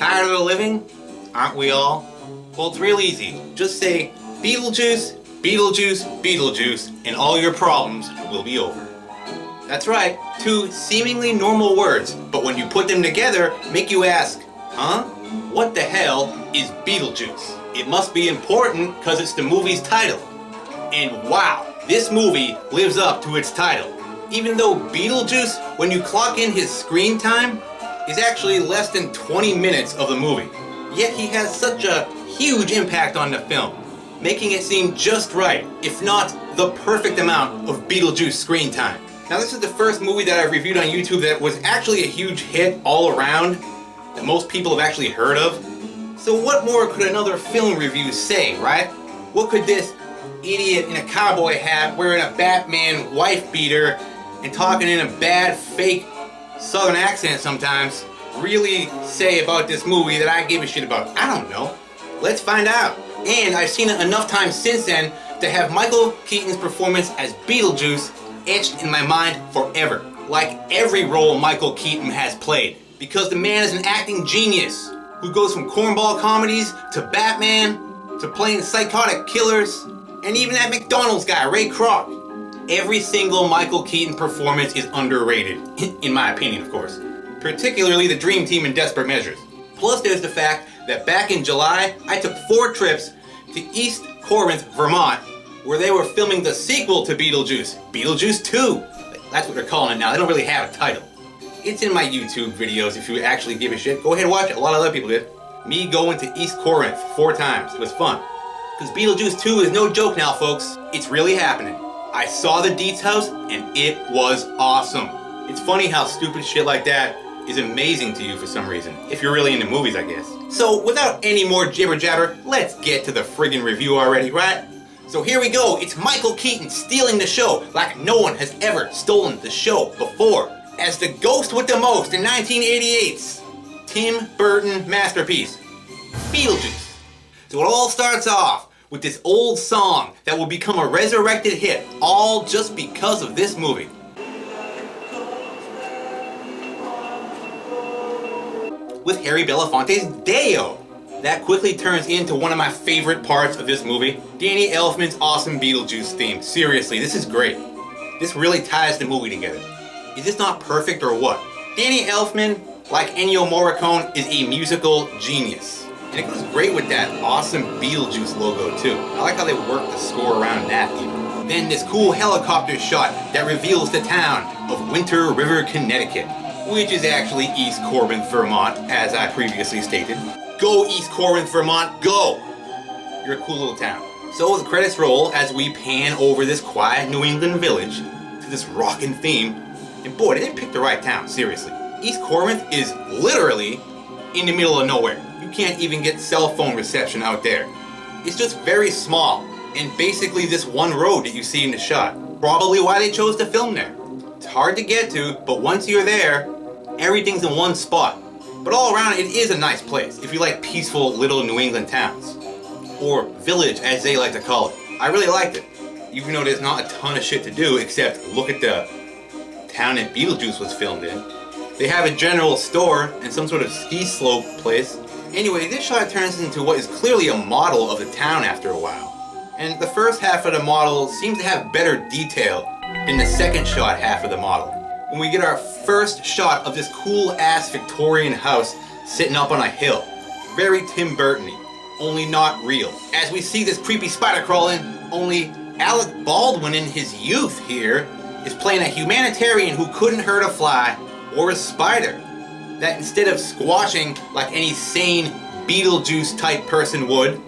Tired of the living? Aren't we all? Well, it's real easy. Just say, Beetlejuice, Beetlejuice, Beetlejuice, and all your problems will be over. That's right, two seemingly normal words, but when you put them together, make you ask, huh? What the hell is Beetlejuice? It must be important because it's the movie's title. And wow, this movie lives up to its title. Even though Beetlejuice, when you clock in his screen time, is actually less than 20 minutes of the movie. Yet he has such a huge impact on the film, making it seem just right, if not the perfect amount of Beetlejuice screen time. Now this is the first movie that I've reviewed on YouTube that was actually a huge hit all around, that most people have actually heard of. So what more could another film review say, right? What could this idiot in a cowboy hat wearing a Batman wife beater and talking in a bad fake southern accent sometimes really say about this movie that I give a shit about? I don't know. Let's find out. And I've seen it enough times since then to have Michael Keaton's performance as Beetlejuice etched in my mind forever. Like every role Michael Keaton has played. Because the man is an acting genius who goes from cornball comedies to Batman to playing psychotic killers and even that McDonald's guy, Ray Kroc. Every single Michael Keaton performance is underrated, in my opinion of course. Particularly the Dream Team in Desperate Measures. Plus there's the fact that back in July, I took 4 trips to East Corinth, Vermont, where they were filming the sequel to Beetlejuice, Beetlejuice 2. That's what they're calling it now, they don't really have a title. It's in my YouTube videos if you actually give a shit. Go ahead and watch it, a lot of other people did. Me going to East Corinth 4 times, it was fun. Because Beetlejuice 2 is no joke now folks, it's really happening. I saw the Deets house and it was awesome. It's funny how stupid shit like that is amazing to you for some reason, if you're really into movies I guess. So without any more jibber jabber, let's get to the friggin' review already, right? So here we go, it's Michael Keaton stealing the show like no one has ever stolen the show before. As the ghost with the most in 1988's Tim Burton masterpiece, Beetlejuice. So it all starts off with this old song that will become a resurrected hit, all just because of this movie. With Harry Belafonte's Day-O. That quickly turns into one of my favorite parts of this movie, Danny Elfman's awesome Beetlejuice theme. Seriously, this is great. This really ties the movie together. Is this not perfect or what? Danny Elfman, like Ennio Morricone, is a musical genius. And it goes great with that awesome Beetlejuice logo too. I like how they work the score around that even. Then this cool helicopter shot that reveals the town of Winter River, Connecticut, which is actually East Corinth, Vermont, as I previously stated. Go East Corinth, Vermont, go! You're a cool little town. So the credits roll as we pan over this quiet New England village to this rockin' theme. And boy, did they pick the right town, seriously. East Corinth is literally in the middle of nowhere. You can't even get cell phone reception out there. It's just very small, and basically this one road that you see in the shot. Probably why they chose to film there. It's hard to get to, but once you're there, everything's in one spot. But all around it is a nice place, if you like peaceful little New England towns. Or village, as they like to call it. I really liked it. Even though there's not a ton of shit to do, except look at the town that Beetlejuice was filmed in. They have a general store and some sort of ski slope place. Anyway, this shot turns into what is clearly a model of the town after a while. And the first half of the model seems to have better detail than the second shot half of the model. When we get our first shot of this cool ass Victorian house sitting up on a hill. Very Tim Burton-y, only not real. As we see this creepy spider crawling, only Alec Baldwin in his youth here is playing a humanitarian who couldn't hurt a fly or a spider. That instead of squashing like any sane Beetlejuice type person would,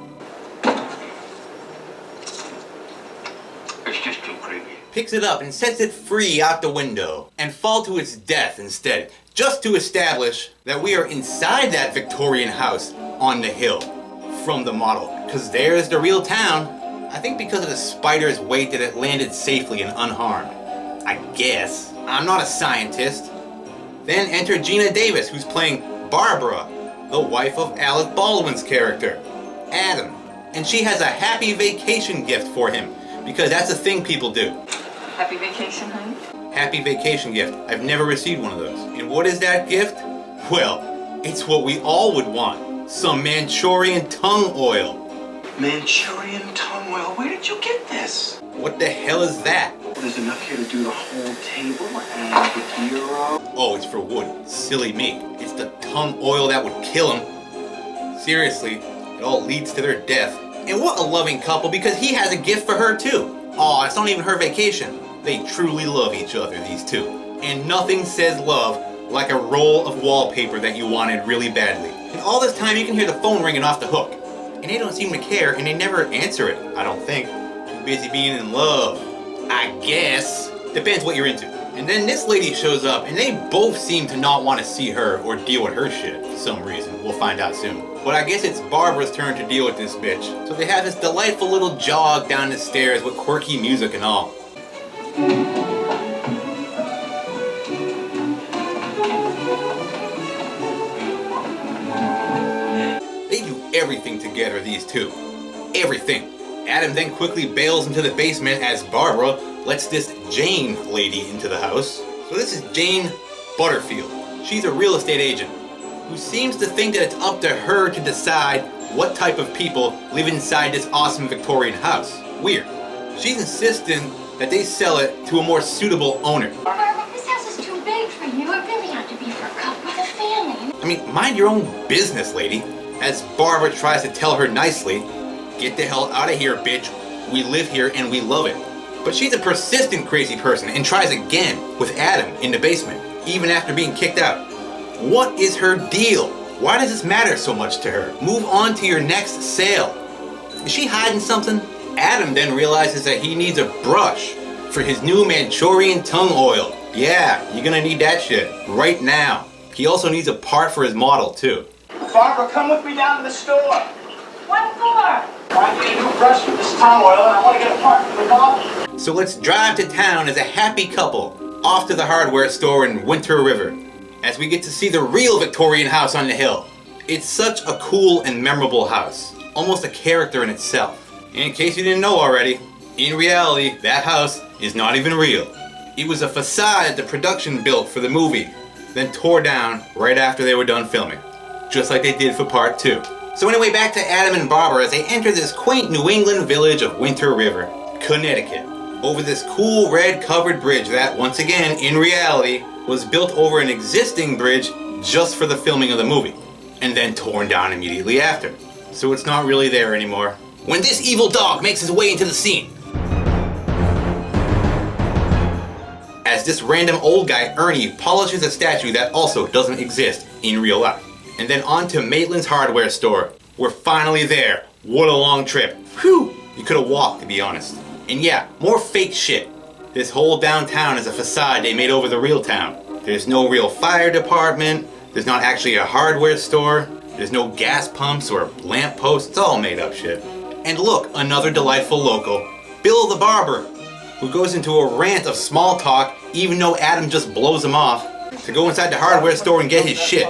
it's just too creepy. Picks it up and sets it free out the window and fall to its death instead, just to establish that we are inside that Victorian house on the hill from the model, because there's the real town. I think because of the spider's weight that it landed safely and unharmed. I guess. I'm not a scientist. Then enter Gina Davis, who's playing Barbara, the wife of Alec Baldwin's character, Adam. And she has a happy vacation gift for him, because that's a thing people do. Happy vacation, honey? Happy vacation gift. I've never received one of those. And what is that gift? Well, It's what we all would want. Some Manchurian tongue oil. Manchurian tongue oil? Where did you get this? What the hell is that? There's enough here to do the whole table and the gyro. Oh, it's for wood. Silly me. It's the tongue oil that would kill him. Seriously, it all leads to their death. And what a loving couple, because he has a gift for her too. Aw, it's not even her vacation. They truly love each other, these two. And nothing says love like a roll of wallpaper that you wanted really badly. And all this time you can hear the phone ringing off the hook. And they don't seem to care, and they never answer it, I don't think. Too busy being in love, I guess. Depends what you're into. And then this lady shows up, and they both seem to not want to see her or deal with her shit for some reason. We'll find out soon. But I guess it's Barbara's turn to deal with this bitch. So they have this delightful little jog down the stairs with quirky music and all. They do everything together, these two. Everything. Adam then quickly bails into the basement as Barbara lets this Jane lady into the house. So this is Jane Butterfield. She's a real estate agent who seems to think that it's up to her to decide what type of people live inside this awesome Victorian house. Weird. She's insisting that they sell it to a more suitable owner. Barbara, this house is too big for you. It really ought to be for a couple with a family. I mean, mind your own business, lady. As Barbara tries to tell her nicely, get the hell out of here, bitch. We live here and we love it. But she's a persistent crazy person and tries again with Adam in the basement, even after being kicked out. What is her deal? Why does this matter so much to her? Move on to your next sale. Is she hiding something? Adam then realizes that he needs a brush for his new Manchurian tongue oil. Yeah, you're gonna need that shit right now. He also needs a part for his model too. Barbara, come with me down to the store. What for? I need a new brush for this tongue oil and I want to get a part for the model. So let's drive to town as a happy couple, off to the hardware store in Winter River, as we get to see the real Victorian house on the hill. It's such a cool and memorable house, almost a character in itself. In case you didn't know already, in reality, that house is not even real. It was a facade that the production built for the movie, then tore down right after they were done filming, just like they did for part 2. So anyway, back to Adam and Barbara as they enter this quaint New England village of Winter River, Connecticut, over this cool red covered bridge that, once again, in reality, was built over an existing bridge just for the filming of the movie, and then torn down immediately after. So it's not really there anymore. When this evil dog makes his way into the scene, as this random old guy, Ernie, polishes a statue that also doesn't exist in real life. And then on to Maitland's hardware store. We're finally there. What a long trip. Whew! You could have walked, to be honest. And yeah, more fake shit. This whole downtown is a facade they made over the real town. There's no real fire department. There's not actually a hardware store. There's no gas pumps or lamp posts. It's all made up shit. And look, another delightful local, Bill the Barber, who goes into a rant of small talk even though Adam just blows him off to go inside the hardware store and get his shit.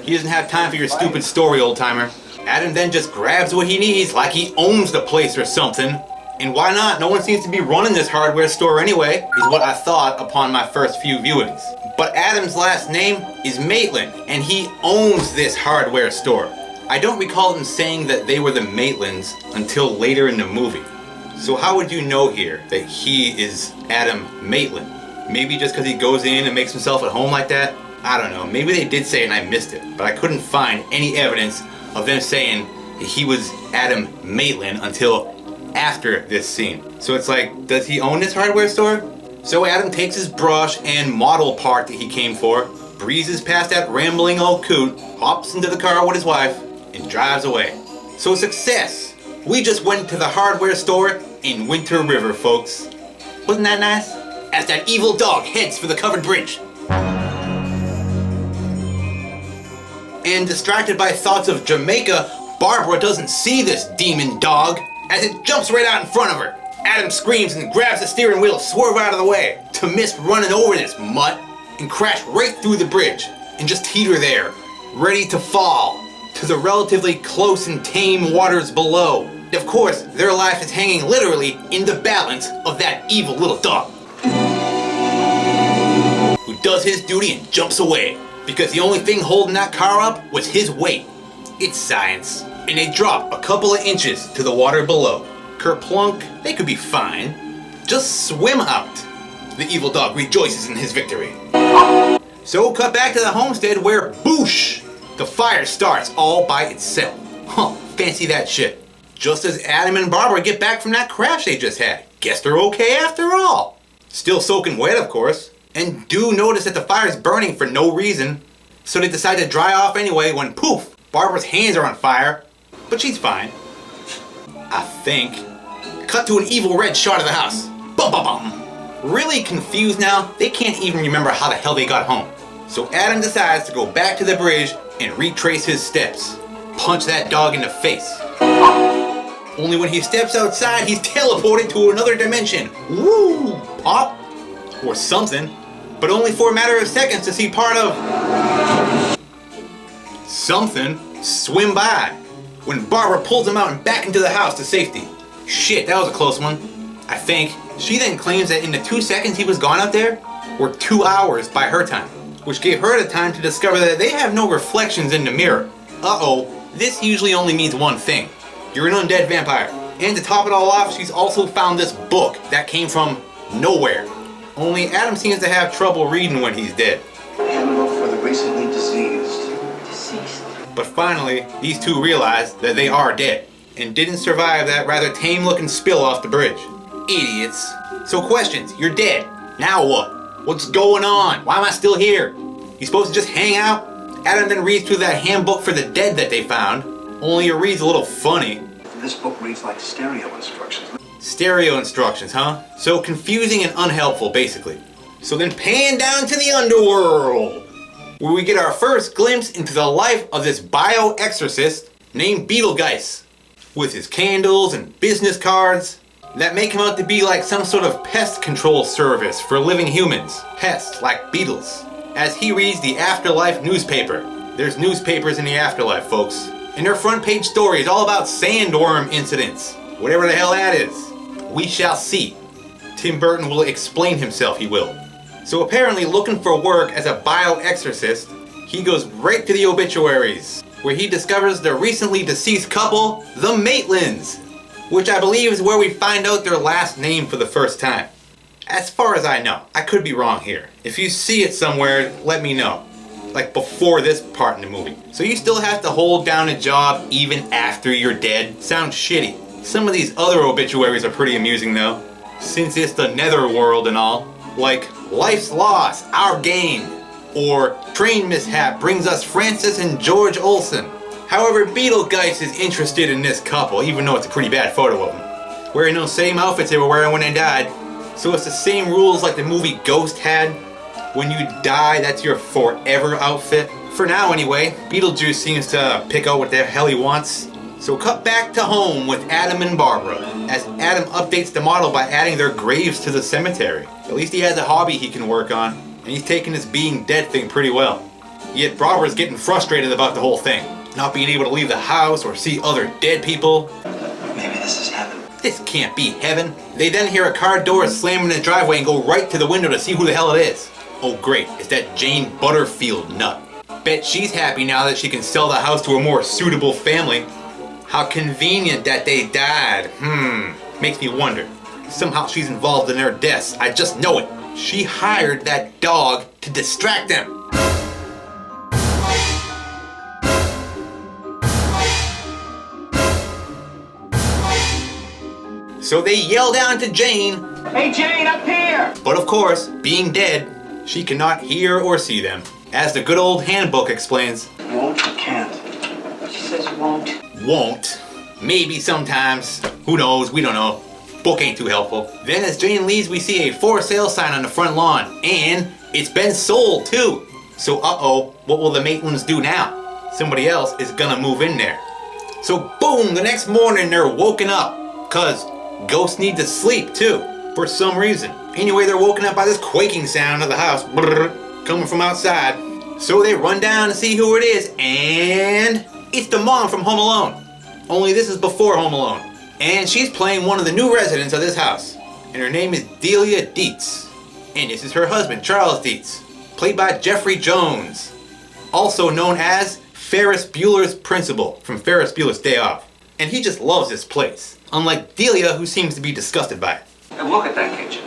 He doesn't have time for your stupid story, old timer. Adam then just grabs what he needs like he owns the place or something. And why not? No one seems to be running this hardware store anyway, is what I thought upon my first few viewings. But Adam's last name is Maitland, and he owns this hardware store. I don't recall them saying that they were the Maitlands until later in the movie. So how would you know here that he is Adam Maitland? Maybe just because he goes in and makes himself at home like that? I don't know, maybe they did say it and I missed it, but I couldn't find any evidence of them saying he was Adam Maitland until after this scene. So it's like, does he own this hardware store? So Adam takes his brush and model part that he came for, breezes past that rambling old coot, hops into the car with his wife, and drives away. So success! We just went to the hardware store in Winter River, folks. Wasn't that nice? As that evil dog heads for the covered bridge. And distracted by thoughts of Jamaica, Barbara doesn't see this demon dog as it jumps right out in front of her. Adam screams and grabs the steering wheel to swerve out of the way to miss running over this mutt and crash right through the bridge and just teeter there, ready to fall to the relatively close and tame waters below. And of course, their life is hanging literally in the balance of that evil little dog, who does his duty and jumps away, because the only thing holding that car up was his weight. It's science. And they drop a couple of inches to the water below. Kerplunk, they could be fine. Just swim out. The evil dog rejoices in his victory. So cut back to the homestead where, boosh, the fire starts all by itself. Huh, fancy that shit. Just as Adam and Barbara get back from that crash they just had. Guess they're okay after all. Still soaking wet, of course. And do notice that the fire's burning for no reason. So they decide to dry off anyway when poof, Barbara's hands are on fire. But she's fine. I think. Cut to an evil red shot of the house. Bum bum bum. Really confused now, they can't even remember how the hell they got home. So Adam decides to go back to the bridge and retrace his steps. Punch that dog in the face. Only when he steps outside, he's teleported to another dimension. Woo! Pop? Or something. But only for a matter of seconds to see part of something swim by. When Barbara pulls him out and back into the house to safety. Shit, that was a close one. I think. She then claims that in the 2 seconds he was gone out there were 2 hours by her time. Which gave her the time to discover that they have no reflections in the mirror. Uh-oh. This usually only means one thing. You're an undead vampire. And to top it all off, she's also found this book that came from nowhere. Only Adam seems to have trouble reading when he's dead. Handbook for the recently deceased. But finally, these two realize that they are dead and didn't survive that rather tame looking spill off the bridge. Idiots. So questions, you're dead. Now what? What's going on? Why am I still here? You supposed to just hang out? Adam then reads through that handbook for the dead that they found, only it reads a little funny. This book reads like stereo instructions. Stereo instructions, huh? So confusing and unhelpful, basically. So then pan down to the underworld, where we get our first glimpse into the life of this bio-exorcist named BEETLEJUICE, with his candles and business cards that make him out to be like some sort of pest control service for living humans, pests like beetles. As he reads the Afterlife newspaper. There's newspapers in the afterlife, folks. And their front page story is all about sandworm incidents. Whatever the hell that is. We shall see. Tim Burton will explain himself, he will. So apparently looking for work as a bio-exorcist, he goes right to the obituaries, where he discovers the recently deceased couple, the Maitlands, which I believe is where we find out their last name for the first time. As far as I know, I could be wrong here. If you see it somewhere, let me know. Like before this part in the movie. So you still have to hold down a job even after you're dead? Sounds shitty. Some of these other obituaries are pretty amusing though, since it's the netherworld and all. Like, life's loss, our gain. Or, train mishap brings us Francis and George Olsen. However, BEETLEJUICE is interested in this couple, even though it's a pretty bad photo of them. Wearing those same outfits they were wearing when they died. So it's the same rules like the movie Ghost had. When you die, that's your forever outfit. For now anyway, Beetlejuice seems to pick out what the hell he wants. So cut back to home with Adam and Barbara, as Adam updates the model by adding their graves to the cemetery. At least he has a hobby he can work on, and he's taking this being dead thing pretty well. Yet Barbara's getting frustrated about the whole thing, not being able to leave the house or see other dead people. Maybe this is heaven. This can't be heaven. They then hear a car door slam in the driveway and go right to the window to see who the hell it is. Oh great, it's that Jane Butterfield nut. Bet she's happy now that she can sell the house to a more suitable family. How convenient that they died. Makes me wonder. Somehow she's involved in their deaths. I just know it. She hired that dog to distract them. So they yell down to Jane. Hey Jane, up here! But of course, being dead, she cannot hear or see them. As the good old handbook explains. Won't or can't? She says won't. Won't. Maybe sometimes. Who knows? We don't know. Book ain't too helpful. Then as Jane leaves, we see a for sale sign on the front lawn. And it's been sold too. So uh-oh, what will the Maitlands do now? Somebody else is gonna move in there. So boom, the next morning they're woken up. Cause ghosts need to sleep too. For some reason. Anyway, they're woken up by this quaking sound of the house. Brrr, coming from outside. So they run down to see who it is. And it's the mom from Home Alone. Only this is before Home Alone. And she's playing one of the new residents of this house. And her name is Delia Dietz. And this is her husband, Charles Dietz. Played by Jeffrey Jones. also known as Ferris Bueller's Principal from Ferris Bueller's Day Off. And he just loves this place, unlike Delia, who seems to be disgusted by it. And look at that kitchen.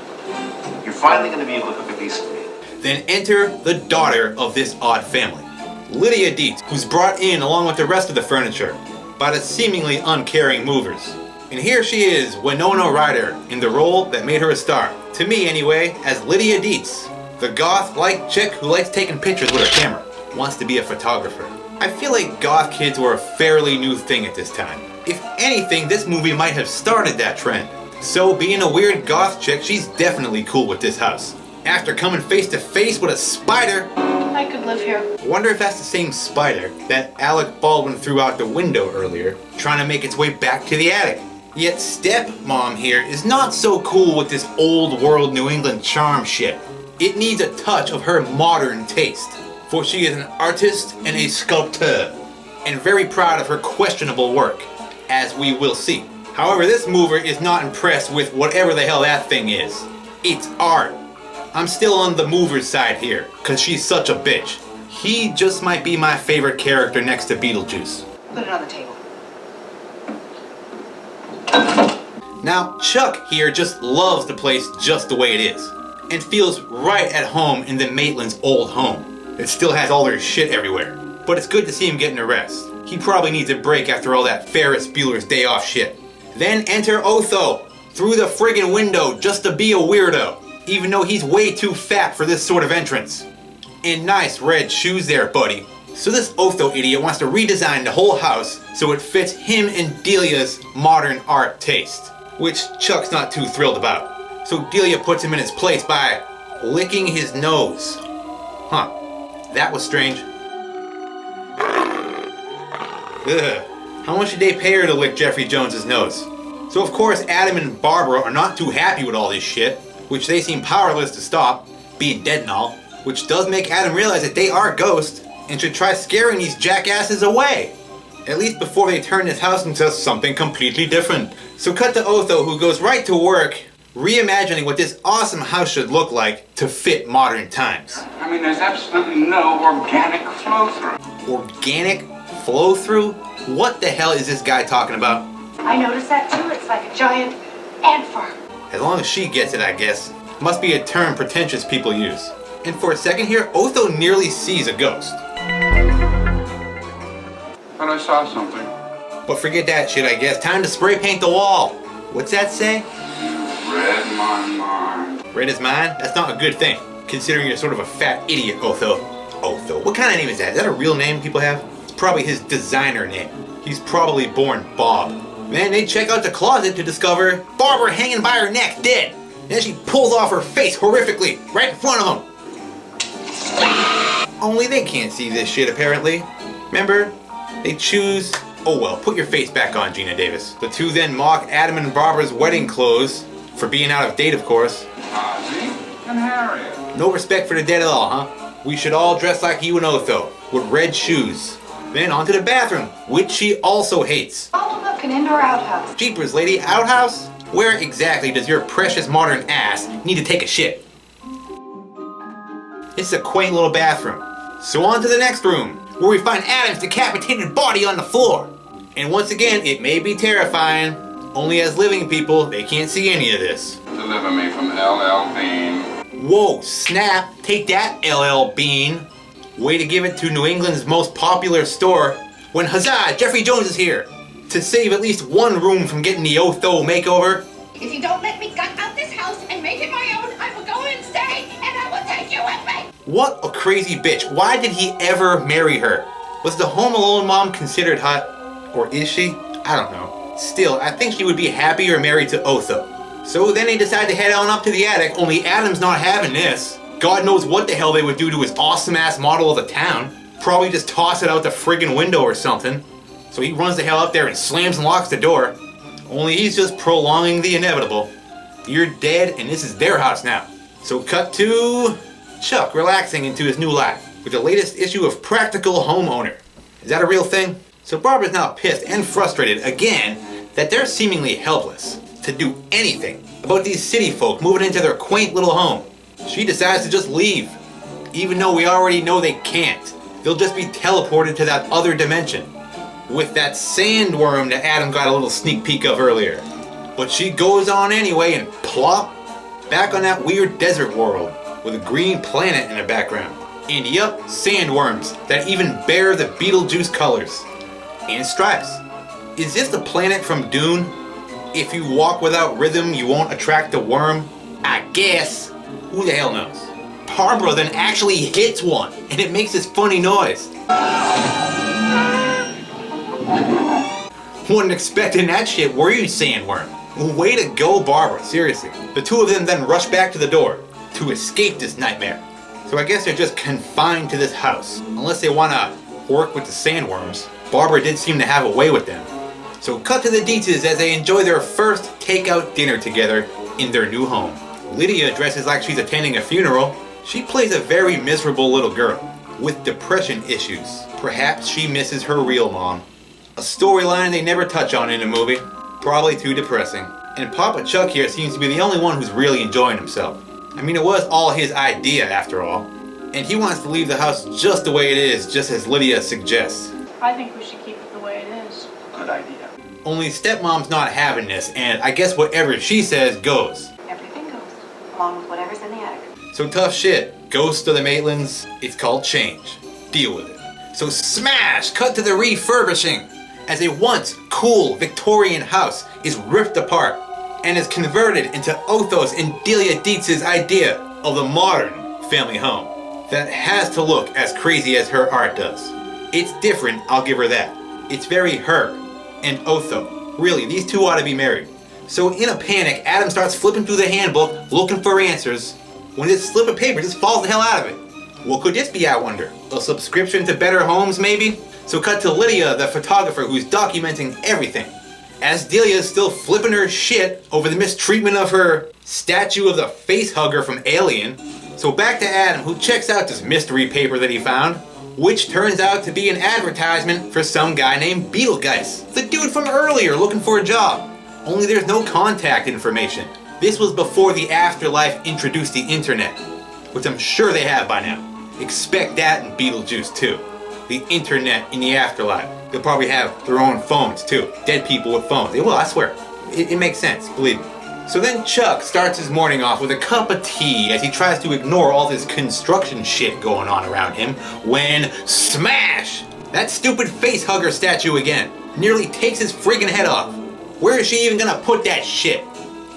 You're finally going to be able to cook a decent meal. Then enter the daughter of this odd family, Lydia Dietz, who's brought in along with the rest of the furniture by the seemingly uncaring movers. And here she is, Winona Ryder, in the role that made her a star. To me anyway, as Lydia Dietz, the goth-like chick who likes taking pictures with her camera, wants to be a photographer. I feel like goth kids were a fairly new thing at this time. If anything, this movie might have started that trend. So being a weird goth chick, she's definitely cool with this house. After coming face to face with a spider, I could live here. wonder if that's the same spider that Alec Baldwin threw out the window earlier, trying to make its way back to the attic. Yet stepmom here is not so cool with this old world New England charm shit. It needs a touch of her modern taste, for she is an artist and a sculptor, and very proud of her questionable work, as we will see. However, this mover is not impressed with whatever the hell that thing is. It's art. I'm still on the mover's side here, cause she's such a bitch. He just might be my favorite character next to Beetlejuice. Put it on the table. Now, Chuck here just loves the place just the way it is, and feels right at home in the Maitland's old home. It still has all their shit everywhere, but it's good to see him getting a rest. He probably needs a break after all that Ferris Bueller's Day Off shit. Then enter Otho, through the friggin' window just to be a weirdo, even though he's way too fat for this sort of entrance. And nice red shoes there, buddy. So this Otho idiot wants to redesign the whole house so it fits him and Delia's modern art taste, which Chuck's not too thrilled about. So Delia puts him in his place by licking his nose. Huh, that was strange. Ugh. How much did they pay her to lick Jeffrey Jones's nose? So of course Adam and Barbara are not too happy with all this shit, which they seem powerless to stop, being dead and all, which does make Adam realize that they are ghosts and should try scaring these jackasses away. At least before they turn this house into something completely different. So cut to Otho, who goes right to work reimagining what this awesome house should look like to fit modern times. I mean, there's absolutely no organic flow-through. Organic flow-through? What the hell is this guy talking about? I noticed that too. It's like a giant ant farm. As long as she gets it, I guess. Must be a term pretentious people use. And for a second here, Otho nearly sees a ghost. But I saw something. But forget that shit, I guess. Time to spray paint the wall. What's that say? You read my mind. Red is mine? That's not a good thing, considering you're sort of a fat idiot, Otho. Otho? What kind of name is that? Is that a real name people have? It's probably his designer name. He's probably born Bob. Then they check out the closet to discover Barbara hanging by her neck, dead. Then she pulls off her face horrifically, right in front of them. Only they can't see this shit, apparently. Remember? They choose... Oh well, put your face back on, Gina Davis. The two then mock Adam and Barbara's wedding clothes, for being out of date, of course. Ozzy and Harriet. No respect for the dead at all, huh? We should all dress like you and Otho, with red shoes. Then onto the bathroom, which she also hates. Oh, look, an indoor outhouse. Jeepers, lady, outhouse? Where exactly does your precious modern ass need to take a shit? It's a quaint little bathroom. So on to the next room, where we find Adam's decapitated body on the floor. And once again, it may be terrifying. Only as living people, they can't see any of this. Deliver me from LL Bean. Whoa, snap, take that, LL Bean. Way to give it to New England's most popular store when, huzzah, Jeffrey Jones is here to save at least one room from getting the Otho makeover. If you don't let me gut out this house and make it my own, I will go and stay, and I will take you with me. What a crazy bitch. Why did he ever marry her? Was the Home Alone mom considered hot? Or is she? I don't know. Still, I think she would be happier married to Otho. So then they decide to head on up to the attic, only Adam's not having this. God knows what the hell they would do to his awesome-ass model of the town. Probably just toss it out the friggin' window or something. So he runs the hell up there and slams and locks the door. Only he's just prolonging the inevitable. You're dead and this is their house now. So cut to Chuck relaxing into his new life with the latest issue of Practical Homeowner. Is that a real thing? So Barbara's now pissed and frustrated again that they're seemingly helpless to do anything about these city folk moving into their quaint little home. She decides to just leave, even though we already know they can't. they'll just be teleported to that other dimension. With that sandworm that Adam got a little sneak peek of earlier. But she goes on anyway and plop, back on that weird desert world with a green planet in the background. And yup, sandworms that even bear the Beetlejuice colors. And stripes. Is this the planet from Dune? If you walk without rhythm, you won't attract the worm? I guess. Who the hell knows? Barbara then actually hits one, and it makes this funny noise. Wasn't expecting that shit, were you, sandworm? Way to go, Barbara, seriously. The two of them then rush back to the door to escape this nightmare. So I guess they're just confined to this house. Unless they want to work with the sandworms. Barbara did seem to have a way with them. So cut to the details as they enjoy their first takeout dinner together in their new home. Lydia dresses like she's attending a funeral. She plays a very miserable little girl with depression issues. Perhaps she misses her real mom. A storyline they never touch on in the movie. Probably too depressing. And Papa Chuck here seems to be the only one who's really enjoying himself. I mean, it was all his idea after all. And he wants to leave the house just the way it is, just as Lydia suggests. I think we should keep it the way it is. Good idea. Only stepmom's not having this, and I guess whatever she says goes. Everything goes, along with whatever's in the attic. So tough shit. Ghost of the Maitlands. It's called change. Deal with it. So smash! Cut to the refurbishing. As a once cool Victorian house is ripped apart and is converted into Othos and Delia Dietz's idea of the modern family home that has to look as crazy as her art does. It's different, I'll give her that. It's very her and Otho. Really, these two ought to be married. So in a panic, Adam starts flipping through the handbook looking for answers when this slip of paper just falls the hell out of it. What could this be, I wonder? A subscription to Better Homes, maybe? So cut to Lydia, the photographer who's documenting everything. As Delia is still flipping her shit over the mistreatment of her statue of the face hugger from Alien. So back to Adam, who checks out this mystery paper that he found, which turns out to be an advertisement for some guy named BEETLEJUICE, the dude from earlier looking for a job. Only there's no contact information. This was before the afterlife introduced the internet, which I'm sure they have by now. Expect that in Beetlejuice too. The internet in the afterlife. They'll probably have their own phones too. Dead people with phones. They will, I swear. It makes sense, believe me. So then Chuck starts his morning off with a cup of tea as he tries to ignore all this construction shit going on around him when smash! That stupid face hugger statue again. Nearly takes his friggin' head off. Where is she even gonna put that shit?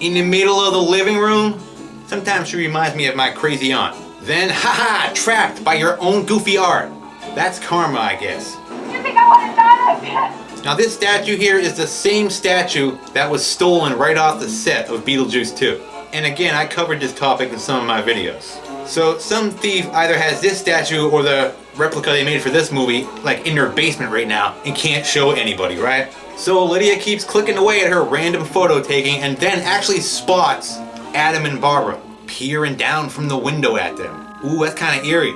In the middle of the living room? Sometimes she reminds me of my crazy aunt. Then, haha, trapped by your own goofy art. That's karma, I guess. You think I want to die like this? Now this statue here is the same statue that was stolen right off the set of Beetlejuice 2. And again, I covered this topic in some of my videos. So some thief either has this statue or the replica they made for this movie like in their basement right now and can't show anybody, right? So Lydia keeps clicking away at her random photo taking and then actually spots Adam and Barbara peering down from the window at them. Ooh, that's kind of eerie.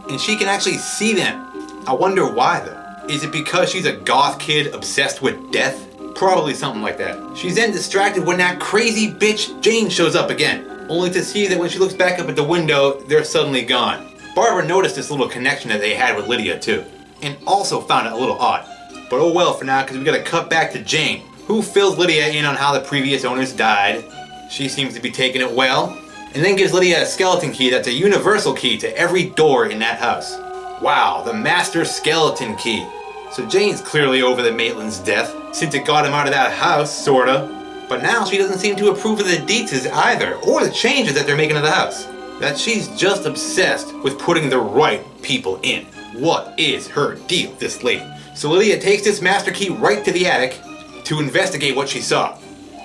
And she can actually see them. I wonder why though. Is it because she's a goth kid obsessed with death? Probably something like that. She's then distracted when that crazy bitch Jane shows up again, only to see that when she looks back up at the window, they're suddenly gone. Barbara noticed this little connection that they had with Lydia too, and also found it a little odd. But oh well for now, because we gotta cut back to Jane, who fills Lydia in on how the previous owners died. She seems to be taking it well, and then gives Lydia a skeleton key that's a universal key to every door in that house. Wow, the master skeleton key. So Jane's clearly over the Maitland's death, since it got him out of that house, sorta. But now she doesn't seem to approve of the Dietzes either, or the changes that they're making to the house. That she's just obsessed with putting the right people in. What is her deal, this lady? So Lydia takes this master key right to the attic to investigate what she saw.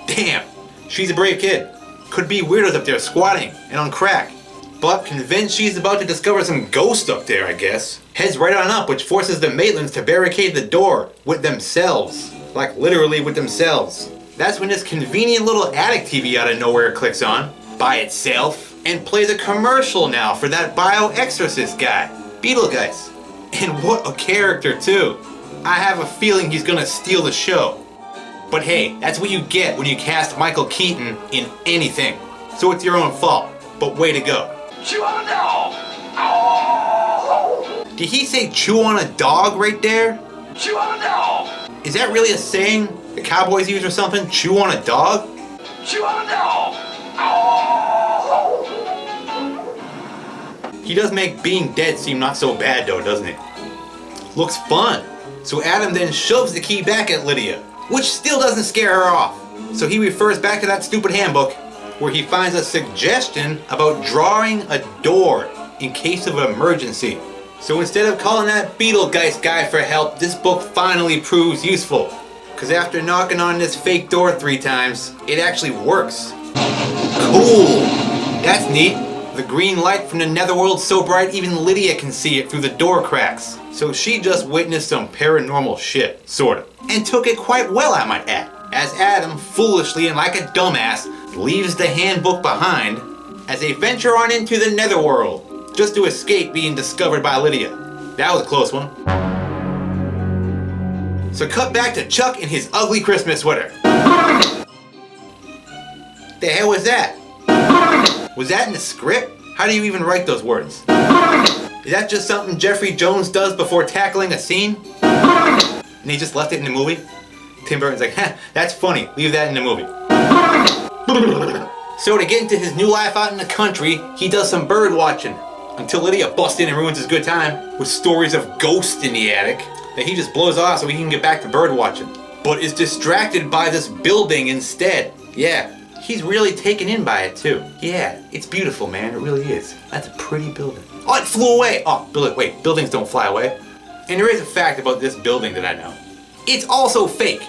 Damn, she's a brave kid. Could be weirdos up there squatting and on crack. But convinced she's about to discover some ghost up there, I guess, heads right on up, which forces the Maitlands to barricade the door with themselves. Like literally with themselves. That's when this convenient little attic TV out of nowhere clicks on, by itself, and plays a commercial now for that bio-exorcist guy, Beetlejuice. And what a character too. I have a feeling he's gonna steal the show. But hey, that's what you get when you cast Michael Keaton in anything. So it's your own fault, but way to go. Did he say chew on a dog right there? Chew on a dog! Is that really a saying the cowboys use or something? Chew on a dog? Chew on a dog! He does make being dead seem not so bad though, doesn't he? Looks fun. So Adam then shoves the key back at Lydia, which still doesn't scare her off. So he refers back to that stupid handbook where he finds a suggestion about drawing a door in case of emergency. So instead of calling that BEETLEJUICE guy for help, this book finally proves useful. Because after knocking on this fake door 3 times, it actually works. Cool! That's neat. The green light from the netherworld's so bright even Lydia can see it through the door cracks. So she just witnessed some paranormal shit, sort of. And took it quite well, I might add. As Adam, foolishly and like a dumbass, leaves the handbook behind as they venture on into the netherworld, just to escape being discovered by Lydia. That was a close one. So cut back to Chuck in his ugly Christmas sweater. The hell was that? Was that in the script? How do you even write those words? Is that just something Jeffrey Jones does before tackling a scene? And he just left it in the movie? Tim Burton's like, that's funny, leave that in the movie. So to get into his new life out in the country, he does some bird watching. Until Lydia busts in and ruins his good time with stories of ghosts in the attic that he just blows off so he can get back to bird watching. But is distracted by this building instead. Yeah, he's really taken in by it too. Yeah, it's beautiful, man, it really is. That's a pretty building. Oh, it flew away! Oh, wait, buildings don't fly away. And there is a fact about this building that I know. It's also fake.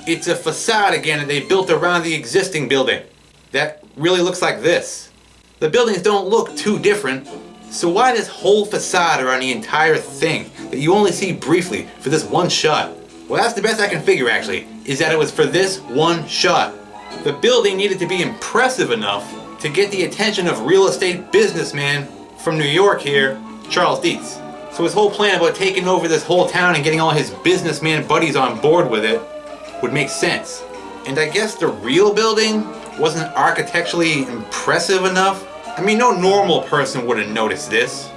It's a facade again that they built around the existing building. That really looks like this. The buildings don't look too different. So why this whole facade around the entire thing that you only see briefly for this one shot? Well, that's the best I can figure actually, is that it was for this one shot. The building needed to be impressive enough to get the attention of real estate businessman from New York here, Charles Dietz. So his whole plan about taking over this whole town and getting all his businessman buddies on board with it would make sense. And I guess the real building wasn't architecturally impressive enough. I mean, no normal person would have noticed this.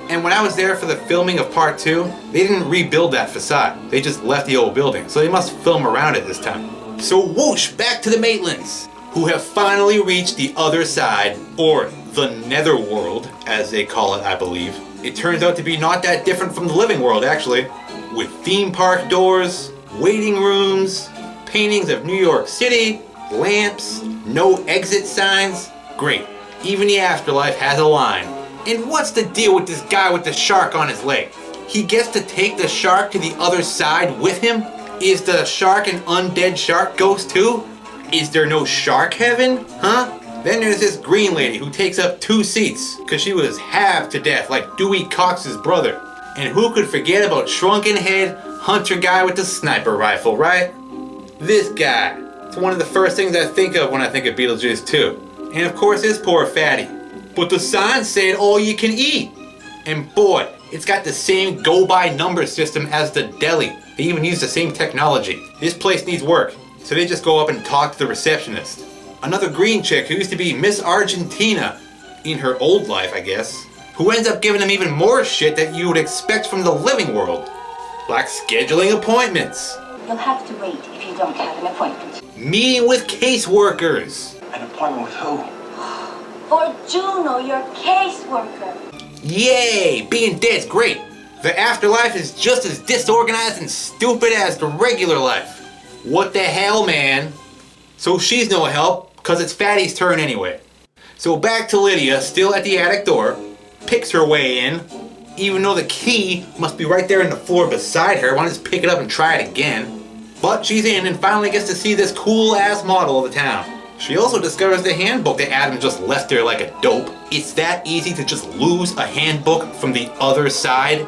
And when I was there for the filming of part 2, they didn't rebuild that facade. They just left the old building, so they must film around it this time. So whoosh, back to the Maitlands, who have finally reached the other side, or the netherworld, as they call it, I believe. It turns out to be not that different from the living world, actually. With theme park doors, waiting rooms, paintings of New York City, lamps, no exit signs. Great. Even the afterlife has a line. And what's the deal with this guy with the shark on his leg? He gets to take the shark to the other side with him? Is the shark an undead shark ghost too? Is there no shark heaven? Huh? Then there's this green lady who takes up 2 seats because she was halved to death like Dewey Cox's brother. And who could forget about shrunken head hunter guy with the sniper rifle, right? This guy. It's one of the first things I think of when I think of Beetlejuice too. And of course this poor fatty. But the sign said all you can eat. And boy, it's got the same go-by number system as the deli. They even use the same technology. This place needs work. So they just go up and talk to the receptionist. Another green chick who used to be Miss Argentina in her old life, I guess. Who ends up giving them even more shit that you would expect from the living world. Like scheduling appointments. You'll have to wait if you don't have an appointment. Meeting with caseworkers. An appointment with who? For Juno, your caseworker. Yay! Being dead's great. The afterlife is just as disorganized and stupid as the regular life. What the hell, man? So she's no help, cause it's Fatty's turn anyway. So back to Lydia, still at the attic door, picks her way in, even though the key must be right there in the floor beside her. Why not just pick it up and try it again? But she's in and finally gets to see this cool ass model of the town. She also discovers the handbook that Adam just left there like a dope. It's that easy to just lose a handbook from the other side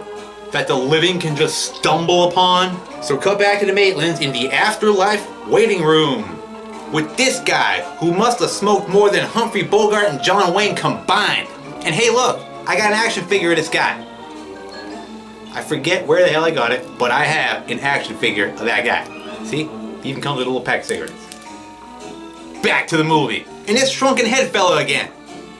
that the living can just stumble upon. So cut back to the Maitlands in the afterlife waiting room with this guy who must have smoked more than Humphrey Bogart and John Wayne combined. And hey look, I got an action figure of this guy. I forget where the hell I got it, but I have an action figure of that guy. See? He even comes with a little pack of cigarettes. Back to the movie. And this shrunken head fella again.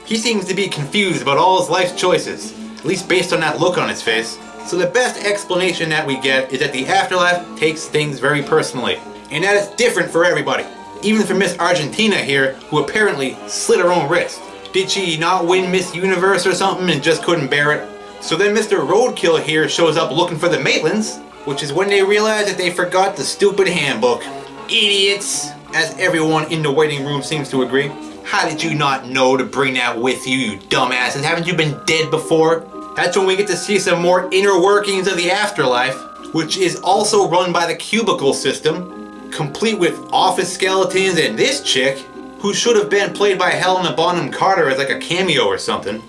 He seems to be confused about all his life's choices, at least based on that look on his face. So the best explanation that we get is that the afterlife takes things very personally, and that it's different for everybody. Even for Miss Argentina here, who apparently slit her own wrist. Did she not win Miss Universe or something and just couldn't bear it? So then Mr. Roadkill here shows up looking for the Maitlands, which is when they realize that they forgot the stupid handbook. Idiots! As everyone in the waiting room seems to agree. How did you not know to bring that with you, you dumbasses? Haven't you been dead before? That's when we get to see some more inner workings of the afterlife, which is also run by the cubicle system, complete with office skeletons and this chick, who should have been played by Helena Bonham Carter as like a cameo or something,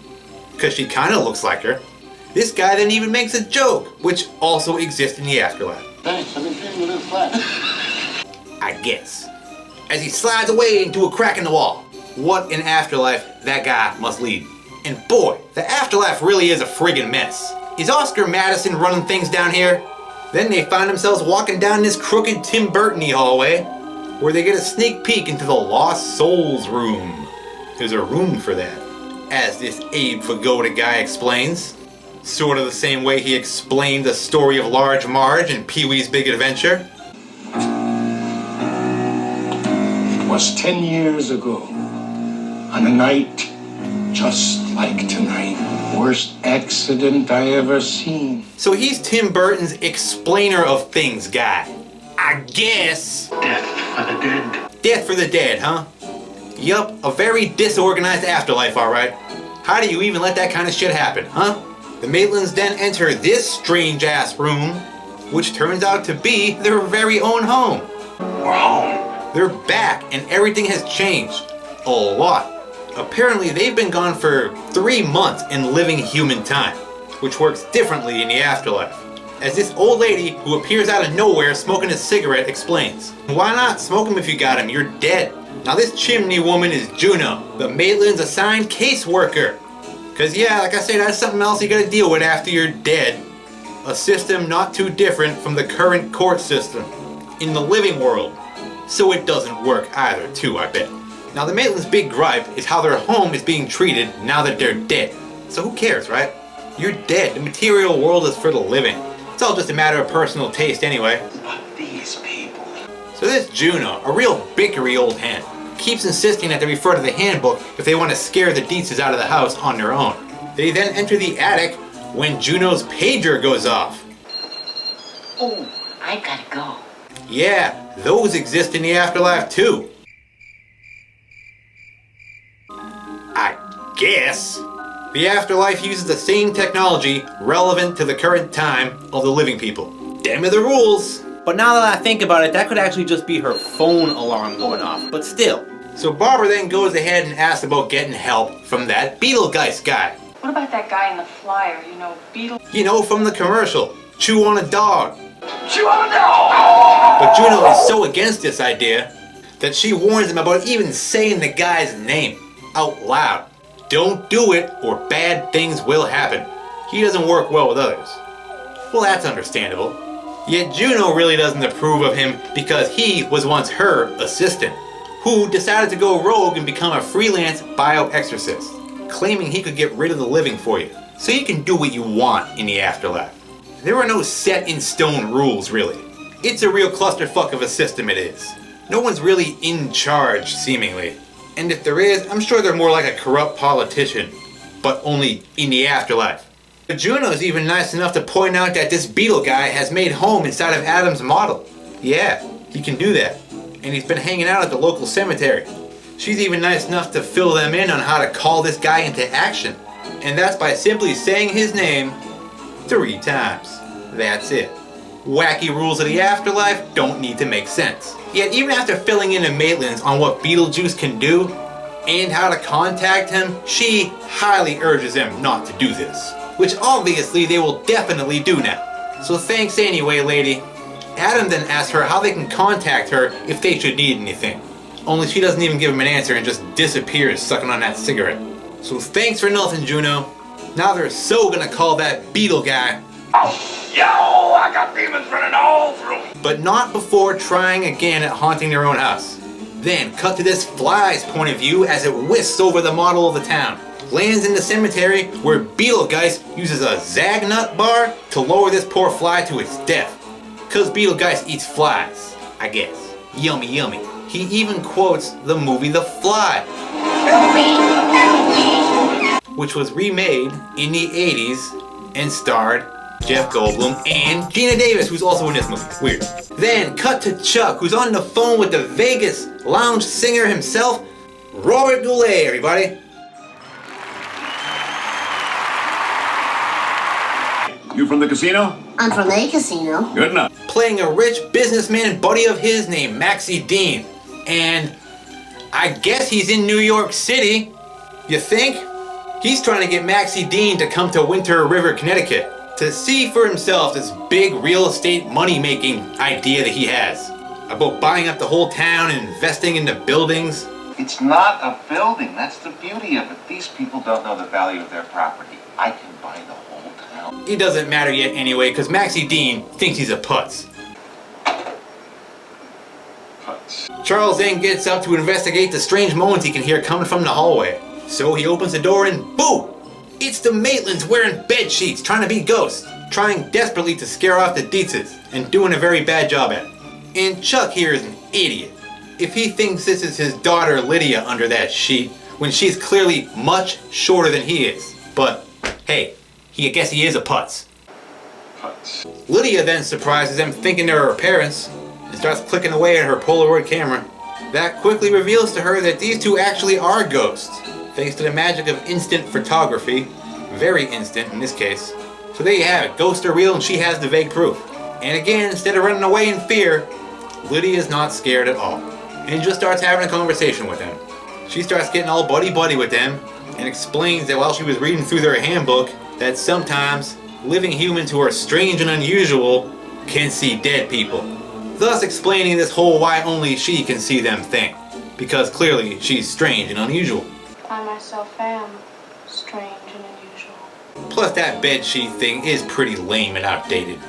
because she kind of looks like her. This guy then even makes a joke, which also exists in the afterlife. Thanks, I've been dreaming of this flat. I guess. As he slides away into a crack in the wall. What an afterlife that guy must lead. And boy, the afterlife really is a friggin' mess. Is Oscar Madison running things down here? Then they find themselves walking down this crooked Tim Burton-y hallway, where they get a sneak peek into the Lost Souls room. There's a room for that, as this Abe Vigoda guy explains. Sort of the same way he explained the story of Large Marge in Pee-wee's Big Adventure. It was 10 years ago, on a night just like tonight. Worst accident I ever seen. So he's Tim Burton's explainer of things guy. I guess. Death for the dead. Death for the dead, huh? Yup, a very disorganized afterlife, alright. How do you even let that kind of shit happen, huh? The Maitlands then enter this strange-ass room, which turns out to be their very own home. We're home. They're back, and everything has changed. A lot. Apparently, they've been gone for 3 months in living human time, which works differently in the afterlife. As this old lady, who appears out of nowhere smoking a cigarette, explains. Why not smoke him if you got him? You're dead. Now this chimney woman is Juno, the Maitland's assigned caseworker. Cause yeah, like I say, that's something else you gotta deal with after you're dead. A system not too different from the current court system in the living world. So it doesn't work either too, I bet. Now the Maitland's big gripe is how their home is being treated now that they're dead. So who cares, right? You're dead. The material world is for the living. It's all just a matter of personal taste anyway. But these people. So this Juno, a real bickery old hen, keeps insisting that they refer to the handbook if they want to scare the Dietzes out of the house on their own. They then enter the attic when Juno's pager goes off. Oh, I gotta go. Yeah, those exist in the afterlife too. I guess. The afterlife uses the same technology relevant to the current time of the living people. Damn it, the rules! But now that I think about it, that could actually just be her phone alarm going off, but still. So Barbara then goes ahead and asks about getting help from that Beetlejuice guy. What about that guy in the flyer? You know, Beetle... You know, from the commercial. Chew on a dog. Chew on a dog! But Juno is so against this idea that she warns him about even saying the guy's name out loud. Don't do it or bad things will happen. He doesn't work well with others. Well, that's understandable. Yet Juno really doesn't approve of him because he was once her assistant, who decided to go rogue and become a freelance bioexorcist, claiming he could get rid of the living for you, so you can do what you want in the afterlife. There are no set in stone rules, really. It's a real clusterfuck of a system, it is. No one's really in charge, seemingly. And if there is, I'm sure they're more like a corrupt politician, but only in the afterlife. But Juno's even nice enough to point out that this Beetle guy has made home inside of Adam's model. Yeah, he can do that. And he's been hanging out at the local cemetery. She's even nice enough to fill them in on how to call this guy into action. And that's by simply saying his name 3 times. That's it. Wacky rules of the afterlife don't need to make sense. Yet even after filling in the Maitlands on what Beetlejuice can do, and how to contact him, she highly urges him not to do this. Which obviously they will definitely do now. So thanks anyway, lady. Adam then asks her how they can contact her if they should need anything. Only she doesn't even give him an answer and just disappears sucking on that cigarette. So thanks for nothing, Juno. Now they're so gonna call that Beetle guy. Yo, I got demons running all through me. But not before trying again at haunting their own house. Then cut to this fly's point of view as it whisks over the model of the town. lands in the cemetery where Beetlejuice uses a Zagnut bar to lower this poor fly to its death. Cause Beetlejuice eats flies, I guess. Yummy, yummy. He even quotes the movie The Fly, which was remade in the 80s and starred Jeff Goldblum and Gina Davis, who's also in this movie. Weird. Then cut to Chuck, who's on the phone with the Vegas lounge singer himself, Robert Goulet, everybody. You from the casino? I'm from a casino. Good enough. Playing a rich businessman buddy of his named Maxie Dean. And I guess he's in New York City. You think? He's trying to get Maxie Dean to come to Winter River, Connecticut to see for himself this big real estate money-making idea that he has about buying up the whole town and investing into buildings. It's not a building. That's the beauty of it. These people don't know the value of their property. I can buy the whole town. It doesn't matter yet anyway, because Maxie Dean thinks he's a putz. Charles then gets up to investigate the strange moans he can hear coming from the hallway. So he opens the door and boom! It's the Maitlands wearing bed sheets, trying to be ghosts, trying desperately to scare off the Dietzes, and doing a very bad job at it. And Chuck here is an idiot. If he thinks this is his daughter Lydia under that sheet, when she's clearly much shorter than he is. But hey, I guess he is a putz. Lydia then surprises them thinking they're her parents, and starts clicking away at her Polaroid camera. That quickly reveals to her that these two actually are ghosts, thanks to the magic of instant photography. Very instant in this case. So there you have it, ghosts are real and she has the vague proof. And again, instead of running away in fear, Lydia is not scared at all, and just starts having a conversation with them. She starts getting all buddy-buddy with them, and explains that while she was reading through their handbook, that sometimes living humans who are strange and unusual can see dead people. Thus explaining this whole why only she can see them thing. Because clearly she's strange and unusual. I myself am strange and unusual. Plus that bedsheet thing is pretty lame and outdated.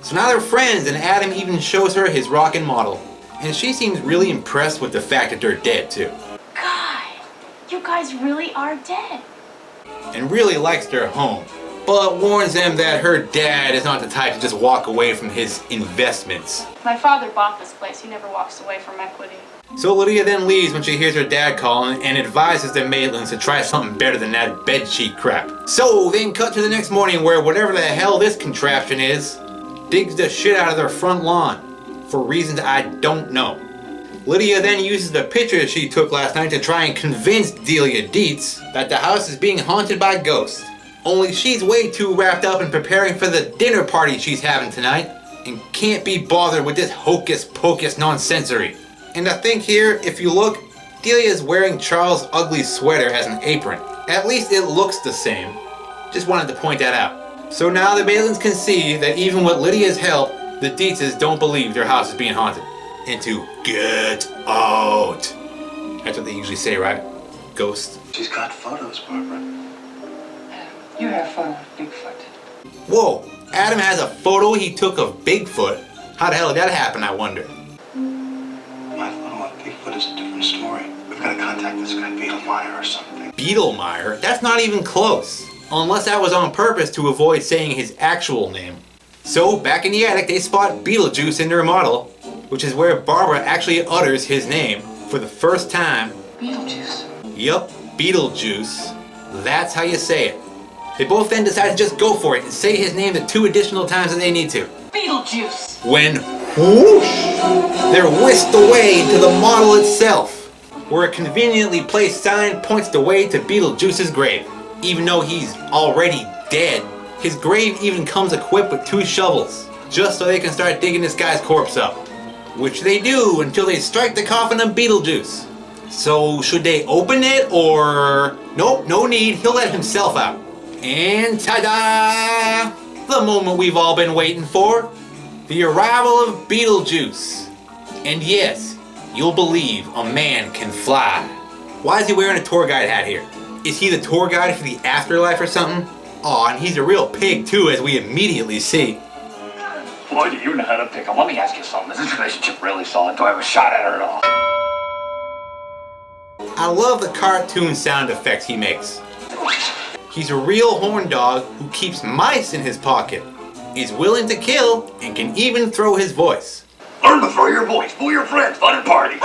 So now they're friends, and Adam even shows her his rockin' model. And she seems really impressed with the fact that they're dead too. God, you guys really are dead. And really likes their home, but warns them that her dad is not the type to just walk away from his investments. My father bought this place. He never walks away from equity. So Lydia then leaves when she hears her dad calling and advises the Maitlands to try something better than that bedsheet crap. So then cut to the next morning where whatever the hell this contraption is, digs the shit out of their front lawn, for reasons I don't know. Lydia then uses the pictures she took last night to try and convince Delia Dietz that the house is being haunted by ghosts. Only she's way too wrapped up in preparing for the dinner party she's having tonight, and can't be bothered with this hocus pocus nonsensory. And I think here, if you look, Delia is wearing Charles' ugly sweater as an apron. At least it looks the same. Just wanted to point that out. So now the Maitlands can see that even with Lydia's help, the Dietzes don't believe their house is being haunted. And to get out. That's what they usually say, right? Ghost. She's got photos, Barbara. You have fun with Bigfoot. Whoa, Adam has a photo he took of Bigfoot? How the hell did that happen, I wonder? My photo of Bigfoot is a different story. We've got to contact this guy Beetlemeyer or something. Beetlemeyer? That's not even close. Unless that was on purpose to avoid saying his actual name. So, back in the attic, they spot Beetlejuice in their model, which is where Barbara actually utters his name for the first time. Beetlejuice. Yup, Beetlejuice. That's how you say it. They both then decide to just go for it and say his name the 2 additional times that they need to. Beetlejuice. When, whoosh, they're whisked away into the model itself, where a conveniently placed sign points the way to Beetlejuice's grave. Even though he's already dead, his grave even comes equipped with 2 shovels, just so they can start digging this guy's corpse up. Which they do until they strike the coffin of Beetlejuice. So should they open it or... Nope, no need, he'll let himself out. And ta-da! The moment we've all been waiting for. The arrival of Beetlejuice. And yes, you'll believe a man can fly. Why is he wearing a tour guide hat here? Is he the tour guide for the afterlife or something? Aw, and he's a real pig too, as we immediately see. Boy, do you know how to pick 'em. Let me ask you something. Is this relationship really solid? Do I have a shot at her at all? I love the cartoon sound effects he makes. He's a real horn dog who keeps mice in his pocket, is willing to kill, and can even throw his voice. Learn to throw your voice, fool your friends, fun and party.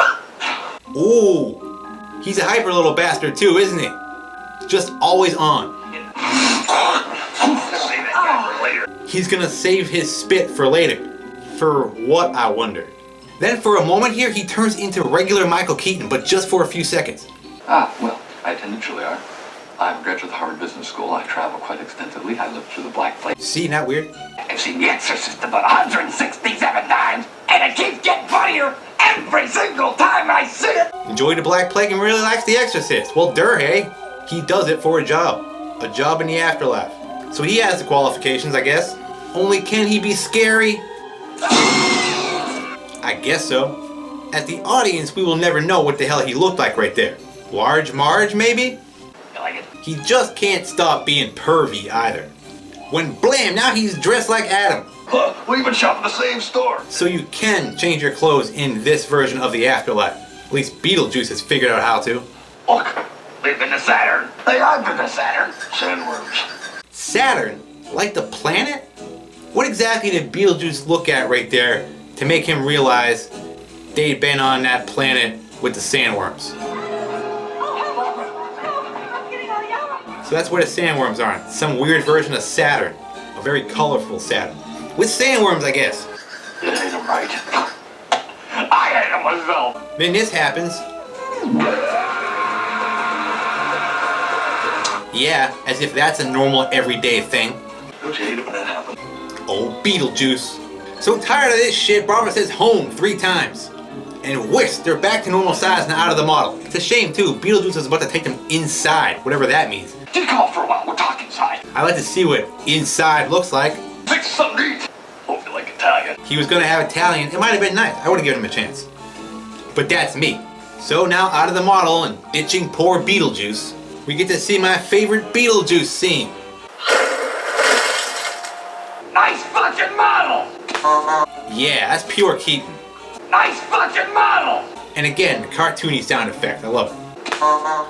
Ooh, he's a hyper little bastard too, isn't he? Just always on. Save that guy for later. He's gonna save his spit for later. For what, I wonder? Then for a moment here, he turns into regular Michael Keaton, but just for a few seconds. Well, I attended Juilliard. I'm a graduate of Harvard Business School. I travel quite extensively. I lived through the Black Plague. See, not weird? I've seen The Exorcist about 167 times, and it keeps getting funnier every single time I see it. Enjoyed the Black Plague and really likes The Exorcist. Well, hey? He does it for a job. A job in the afterlife. So he has the qualifications, I guess. Only can he be scary? I guess so. As the audience, we will never know what the hell he looked like right there. Large Marge, maybe? You like it? He just can't stop being pervy either. When blam, now he's dressed like Adam. Huh, we even shop at the same store. So you can change your clothes in this version of the afterlife. At least Beetlejuice has figured out how to. Look, we've been to Saturn. Hey, I've been to Saturn. Sandworms. Saturn? Like the planet? What exactly did Beetlejuice look at right there to make him realize they'd been on that planet with the sandworms? So that's where the sandworms are. Some weird version of Saturn. A very colorful Saturn. With sandworms, I guess. You hate them, right? I hate them myself. Then this happens. Yeah, as if that's a normal everyday thing. Don't you hate it when that happens? Oh, Beetlejuice. So tired of this shit, Barbara says home 3 times. And whisk, they're back to normal size and out of the model. It's a shame too, Beetlejuice is about to take them inside, whatever that means. Take off for a while, we'll talk inside. I like to see what inside looks like. Fix something to eat. Hope you like Italian. He was gonna have Italian, it might have been nice, I would have given him a chance. But that's me. So now out of the model and ditching poor Beetlejuice, we get to see my favorite Beetlejuice scene. Nice fucking model! Yeah, that's pure Keaton. Nice fucking model! And again, the cartoony sound effect, I love it.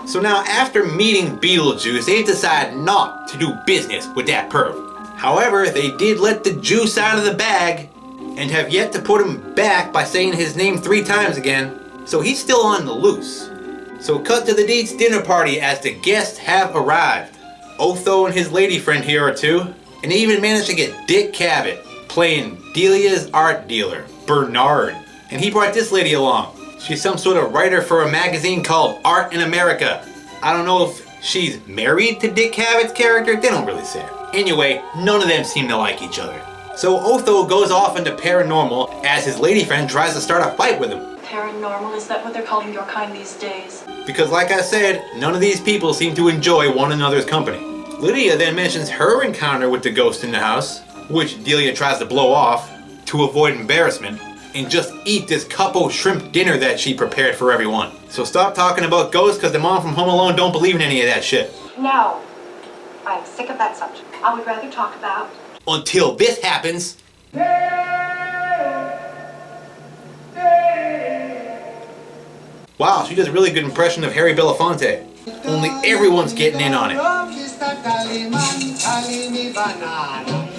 So now after meeting Beetlejuice, they decide not to do business with that perv. However, they did let the juice out of the bag and have yet to put him back by saying his name 3 times again. So he's still on the loose. So cut to the Deets dinner party as the guests have arrived. Otho and his lady friend here are too. And they even managed to get Dick Cavett playing Delia's art dealer, Bernard. And he brought this lady along. She's some sort of writer for a magazine called Art in America. I don't know if she's married to Dick Cavett's character, they don't really say it. Anyway, none of them seem to like each other. So Otho goes off into paranormal as his lady friend tries to start a fight with him. Paranormal, is that what they're calling your kind these days? Because like I said, none of these people seem to enjoy one another's company. Lydia then mentions her encounter with the ghost in the house, which Delia tries to blow off to avoid embarrassment, and just eat this couple shrimp dinner that she prepared for everyone. So stop talking about ghosts because the mom from Home Alone don't believe in any of that shit. No. I'm sick of that subject. I would rather talk about... Until this happens. Wow, she does a really good impression of Harry Belafonte. Only everyone's getting in on it.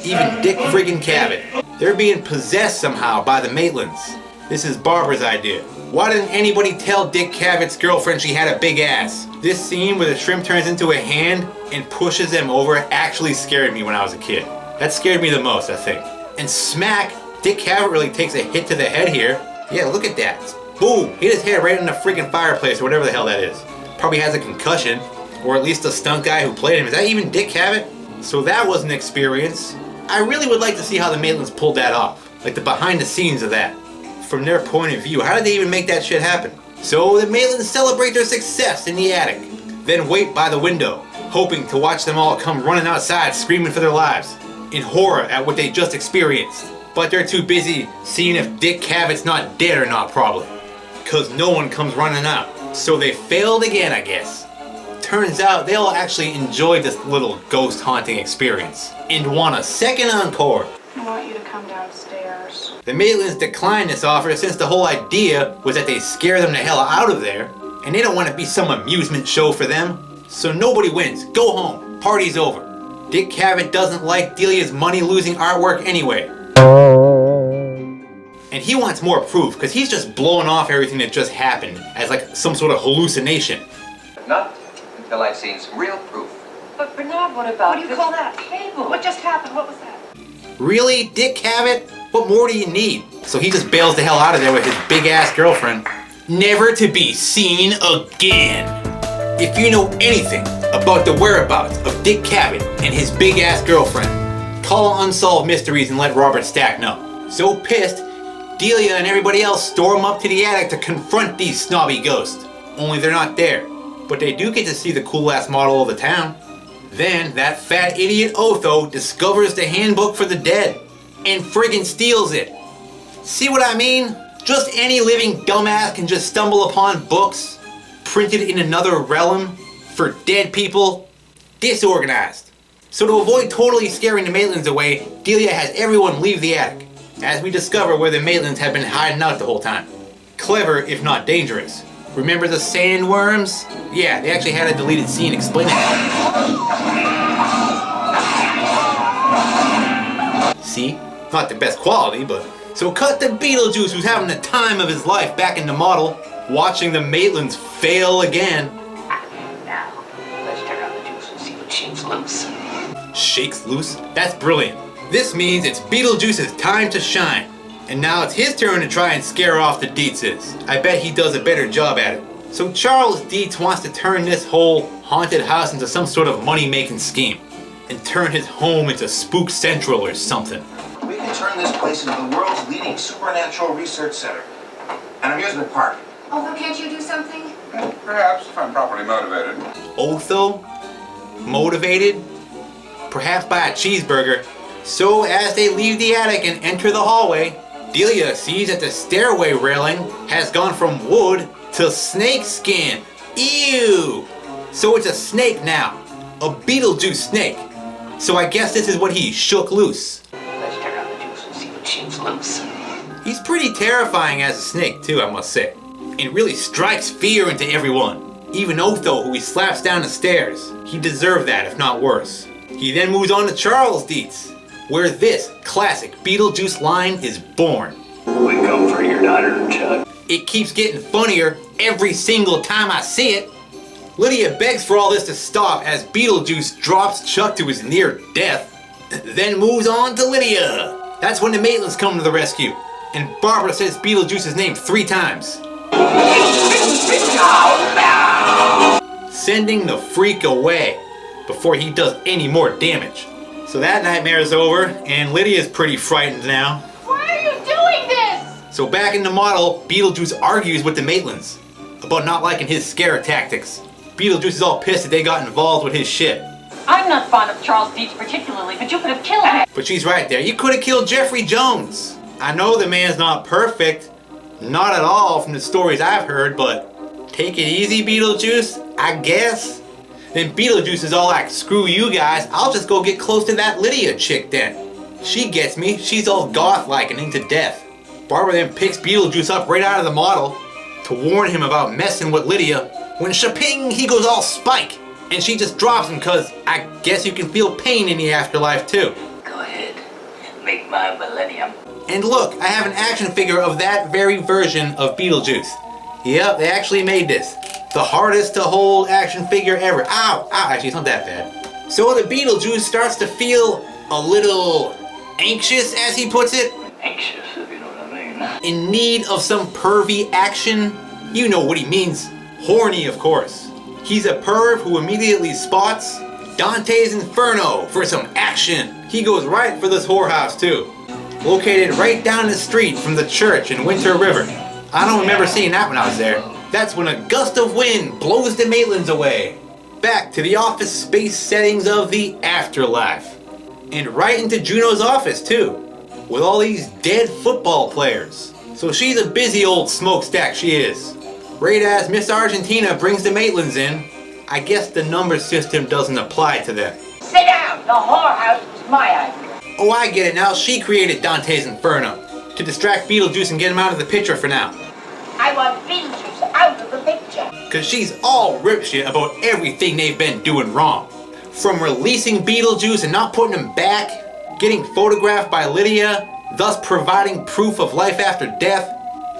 Even Dick friggin' Cavett. They're being possessed somehow by the Maitlands. This is Barbara's idea. Why didn't anybody tell Dick Cavett's girlfriend she had a big ass? This scene where the shrimp turns into a hand and pushes them over actually scared me when I was a kid. That scared me the most, I think. And smack, Dick Cavett really takes a hit to the head here. Yeah, look at that. Boom, hit his head right in the freaking fireplace or whatever the hell that is. Probably has a concussion, or at least the stunt guy who played him. Is that even Dick Cavett? So that was an experience. I really would like to see how the Maitlands pulled that off. Like the behind the scenes of that. From their point of view, how did they even make that shit happen? So the Maitlands celebrate their success in the attic, then wait by the window, hoping to watch them all come running outside screaming for their lives, in horror at what they just experienced. But they're too busy seeing if Dick Cavett's not dead or not, probably. Cause no one comes running out. So they failed again, I guess. Turns out they all actually enjoyed this little ghost haunting experience and want a second encore. I want you to come downstairs. The Maitlands declined this offer since the whole idea was that they scare them the hell out of there, and they don't want to be some amusement show for them. So nobody wins. Go home. party's over. Dick Cavett doesn't like Delia's money-losing artwork anyway. And he wants more proof, because he's just blowing off everything that just happened as like some sort of hallucination. Not until I've seen some real proof. But Bernard, what about... What do you call that? Cable. What just happened? What was that? Really, Dick Cavett? What more do you need? So he just bails the hell out of there with his big-ass girlfriend. Never to be seen again. If you know anything about the whereabouts of Dick Cavett and his big-ass girlfriend, call Unsolved Mysteries and let Robert Stack know. So pissed, Delia and everybody else storm up to the attic to confront these snobby ghosts. Only they're not there. But they do get to see the cool-ass model of the town. Then that fat idiot Otho discovers the handbook for the dead and friggin' steals it. See what I mean? Just any living dumbass can just stumble upon books printed in another realm for dead people. Disorganized. So to avoid totally scaring the Maitlands away, Delia has everyone leave the attic, as we discover where the Maitlands have been hiding out the whole time. Clever, if not dangerous. Remember the sandworms? Yeah, they actually had a deleted scene explaining it. See? Not the best quality, but... So cut to Beetlejuice, who's having the time of his life back in the model, watching the Maitlands fail again. Now, let's turn on the juice and see what shakes loose. Shakes loose? That's brilliant. This means it's Beetlejuice's time to shine. And now it's his turn to try and scare off the Dietzes. I bet he does a better job at it. So Charles Dietz wants to turn this whole haunted house into some sort of money-making scheme. And turn his home into Spook Central or something. We can turn this place into the world's leading supernatural research center. An amusement park. Although, can't you do something? Perhaps, if I'm properly motivated. Otho? Motivated? Perhaps by a cheeseburger. So as they leave the attic and enter the hallway, Delia sees that the stairway railing has gone from wood to snake skin. Ew! So it's a snake now. A Beetlejuice snake. So I guess this is what he shook loose. Let's turn on the juice and see what shakes loose. He's pretty terrifying as a snake too, I must say. It really strikes fear into everyone. Even Otho, who he slaps down the stairs. He deserved that, if not worse. He then moves on to Charles Dietz, where this classic Beetlejuice line is born. We come for your daughter, Chuck. It keeps getting funnier every single time I see it. Lydia begs for all this to stop as Beetlejuice drops Chuck to his near death, then moves on to Lydia. That's when the Maitlands come to the rescue, and Barbara says Beetlejuice's name 3 times. Sending the freak away before he does any more damage. So that nightmare is over, and Lydia's pretty frightened now. Why are you doing this? So back in the model, Beetlejuice argues with the Maitlands about not liking his scare tactics. Beetlejuice is all pissed that they got involved with his shit. I'm not fond of Charles Dietz particularly, but you could have killed him. But she's right there. You could have killed Jeffrey Jones. I know the man's not perfect. Not at all from the stories I've heard, but take it easy, Beetlejuice, I guess. Then Beetlejuice is all like, screw you guys, I'll just go get close to that Lydia chick then. She gets me, she's all goth-like and into death. Barbara then picks Beetlejuice up right out of the model to warn him about messing with Lydia, when shaping, he goes all Spike. And she just drops him cause I guess you can feel pain in the afterlife too. Go ahead, make my millennium. And look, I have an action figure of that very version of Beetlejuice. Yep, they actually made this. The hardest to hold action figure ever. Ow! Ow, actually it's not that bad. So the Beetlejuice starts to feel a little anxious, as he puts it. Anxious, if you know what I mean. In need of some pervy action. You know what he means. Horny, of course. He's a perv who immediately spots Dante's Inferno for some action. He goes right for this whorehouse too. Located right down the street from the church in Winter River. I don't remember seeing that when I was there. That's when a gust of wind blows the Maitlands away. Back to the office space settings of the afterlife. And right into Juno's office too. With all these dead football players. So she's a busy old smokestack, she is. Right as Miss Argentina brings the Maitlands in, I guess the number system doesn't apply to them. Sit down! The whorehouse was my idea. Oh, I get it now. She created Dante's Inferno to distract Beetlejuice and get him out of the picture for now. I want Beetlejuice out of the picture. Cause she's all ripshit about everything they've been doing wrong. From releasing Beetlejuice and not putting him back, getting photographed by Lydia, thus providing proof of life after death,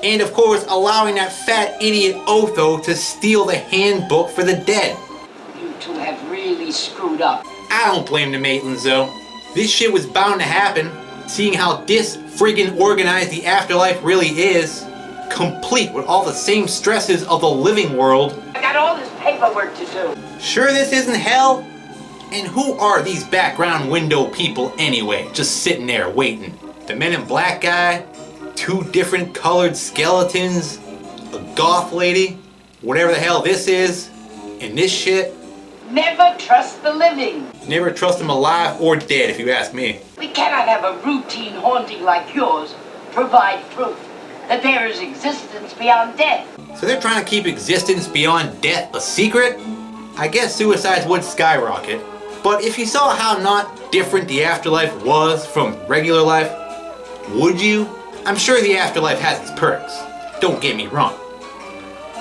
and of course allowing that fat idiot Otho to steal the handbook for the dead. You two have really screwed up. I don't blame the Maitlands though. This shit was bound to happen, seeing how dis-friggin' organized the afterlife really is, complete with all the same stresses of the living world. I got all this paperwork to do. Sure this isn't hell? And who are these background window people anyway, just sitting there waiting? The Men in Black guy, 2 different colored skeletons, a goth lady, whatever the hell this is, and this shit. Never trust the living. Never trust them alive or dead if you ask me. We cannot have a routine haunting like yours provide proof that there is existence beyond death. So they're trying to keep existence beyond death a secret? I guess suicides would skyrocket. But if you saw how not different the afterlife was from regular life, would you? I'm sure the afterlife has its perks. Don't get me wrong.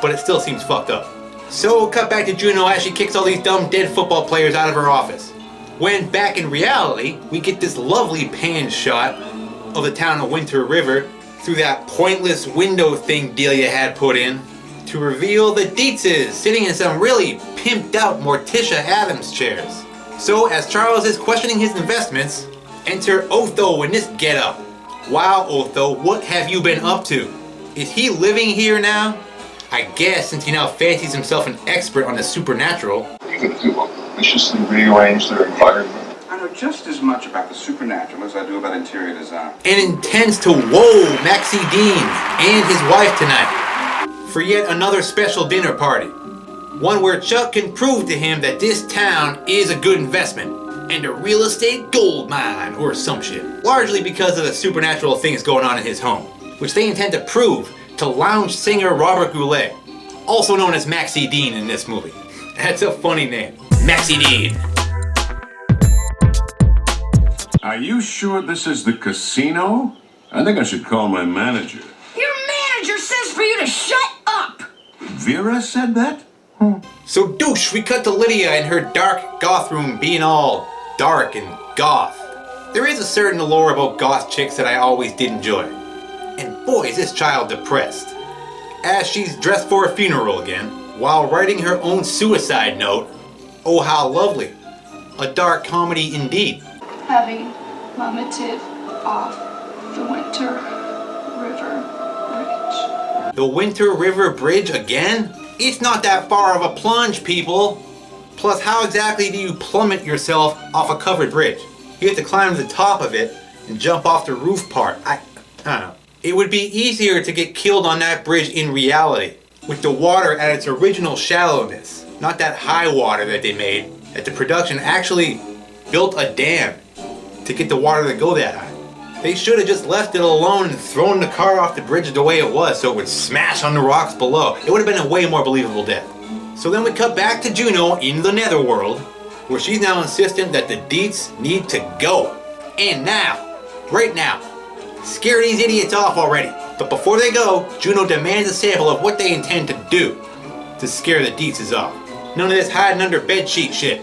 But it still seems fucked up. So cut back to Juno as she kicks all these dumb dead football players out of her office. When back in reality, we get this lovely pan shot of the town of Winter River through that pointless window thing Delia had put in to reveal the Dietzes sitting in some really pimped out Morticia Adams chairs. So as Charles is questioning his investments, enter Otho in this getup. Wow, Otho, what have you been up to? Is he living here now? I guess since he now fancies himself an expert on the supernatural. You could do a viciously rearrange their environment. I know just as much about the supernatural as I do about interior design. And intends to woo Maxie Dean and his wife tonight for yet another special dinner party. One where Chuck can prove to him that this town is a good investment and a real estate gold mine or some shit. Largely because of the supernatural things going on in his home, which they intend to prove to lounge singer Robert Goulet, also known as Maxie Dean in this movie. That's a funny name, Maxie Dean. Are you sure this is the casino? I think I should call my manager. Your manager says for you to shut up! Vera said that? So douche, we cut to Lydia in her dark goth room being all dark and goth. There is a certain allure about goth chicks that I always did enjoy. And boy is this child depressed. As she's dressed for a funeral again, while writing her own suicide note. Oh how lovely. A dark comedy indeed. Having vomited off the Winter River Bridge. The Winter River Bridge again? It's not that far of a plunge, people. Plus, how exactly do you plummet yourself off a covered bridge? You have to climb to the top of it and jump off the roof part. I don't know. It would be easier to get killed on that bridge in reality, with the water at its original shallowness, not that high water that they made, that the production actually built a dam to get the water to go that high. They should have just left it alone and thrown the car off the bridge the way it was so it would smash on the rocks below. It would have been a way more believable death. So then we cut back to Juno in the netherworld, where she's now insistent that the Dietz need to go. And now, right now, scare these idiots off already. But before they go, Juno demands a sample of what they intend to do to scare the Dietzes off. None of this hiding under bedsheet shit.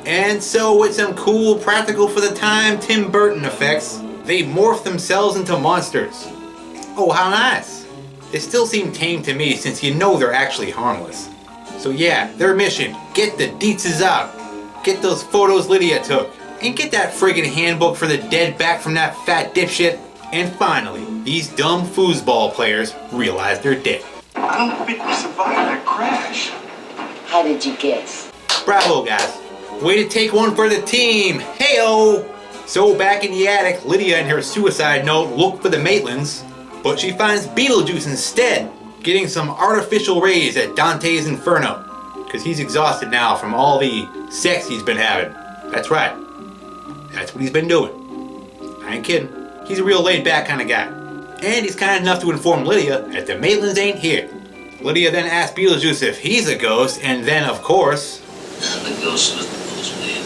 And so with some cool, practical for the time Tim Burton effects, they morph themselves into monsters. Oh, how nice. They still seem tame to me since you know they're actually harmless. So yeah, their mission, get the Dietzes out. Get those photos Lydia took. And get that friggin' handbook for the dead back from that fat dipshit. And finally, these dumb foosball players realize they're dead. I don't think we survived that crash. How did you guess? Bravo, guys. Way to take one for the team. Heyo! So back in the attic, Lydia in her suicide note look for the Maitlands, but she finds Beetlejuice instead, getting some artificial rays at Dante's Inferno, because he's exhausted now from all the sex he's been having. That's right. That's what he's been doing. I ain't kidding. He's a real laid-back kind of guy. And he's kind enough to inform Lydia that the Maitlands ain't here. Lydia then asks Beetlejuice if he's a ghost, and then, of course, The ghost with the most man.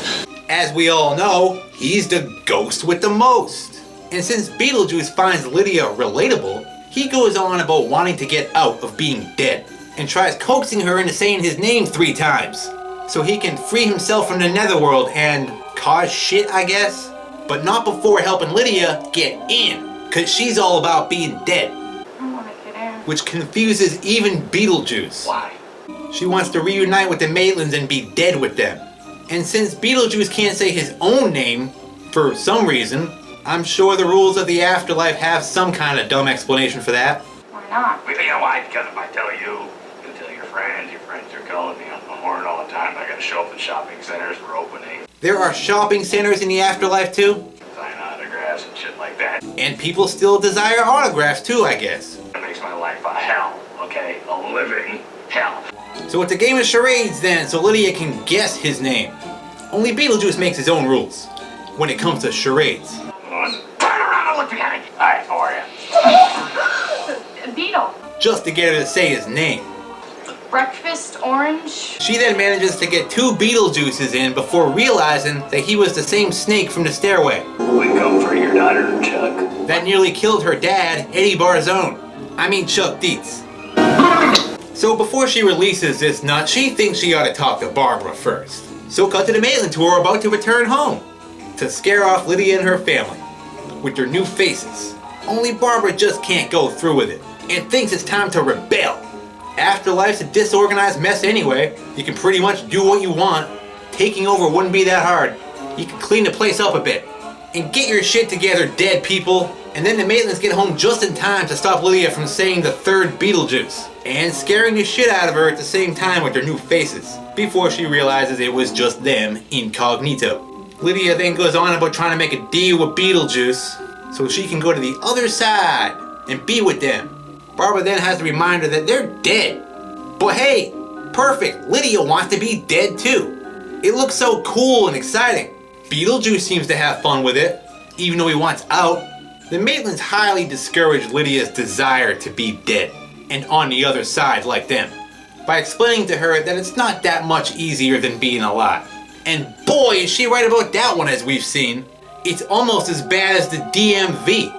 as we all know, he's the ghost with the most. And since Beetlejuice finds Lydia relatable, he goes on about wanting to get out of being dead, and tries coaxing her into saying his name 3 times. so he can free himself from the netherworld and cause shit, I guess? But not before helping Lydia get in, cause she's all about being dead. I want to get in. Which confuses even Beetlejuice. Why? She wants to reunite with the Maitlands and be dead with them. And since Beetlejuice can't say his own name, for some reason, I'm sure the rules of the afterlife have some kind of dumb explanation for that. Why not? You know why? Because if I tell you tell your friends are calling me on the horn all the time. I gotta show up at shopping centers for opening. There are shopping centers in the afterlife too? Sign autographs and shit like that. And people still desire autographs too, I guess. It makes my life a hell, okay? A living hell. So it's a game of charades then, so Lydia can guess his name. Only Beetlejuice makes his own rules when it comes to charades. Turn around and look behind you. Alright, how are you? Beetle. Just to get her to say his name. Breakfast orange. She then manages to get 2 Beetlejuices in before realizing that he was the same snake from the stairway. We come for your daughter, Chuck. That nearly killed her dad, Eddie Barzone. I mean Chuck Dietz. So before she releases this nut, she thinks she ought to talk to Barbara first. So cut to the Maitlands, who are about to return home to scare off Lydia and her family with their new faces. Only Barbara just can't go through with it and thinks it's time to rebel. Afterlife's a disorganized mess anyway. You can pretty much do what you want. Taking over wouldn't be that hard. You can clean the place up a bit. And get your shit together, dead people. And then the Maitlands get home just in time to stop Lydia from saying the 3rd Beetlejuice. And scaring the shit out of her at the same time with their new faces. Before she realizes it was just them incognito. Lydia then goes on about trying to make a deal with Beetlejuice so she can go to the other side and be with them. Barbara then has the reminder that they're dead. But hey, perfect, Lydia wants to be dead too. It looks so cool and exciting. Beetlejuice seems to have fun with it, even though he wants out. The Maitlands highly discourage Lydia's desire to be dead and on the other side like them by explaining to her that it's not that much easier than being alive. And boy, is she right about that one, as we've seen. It's almost as bad as the DMV.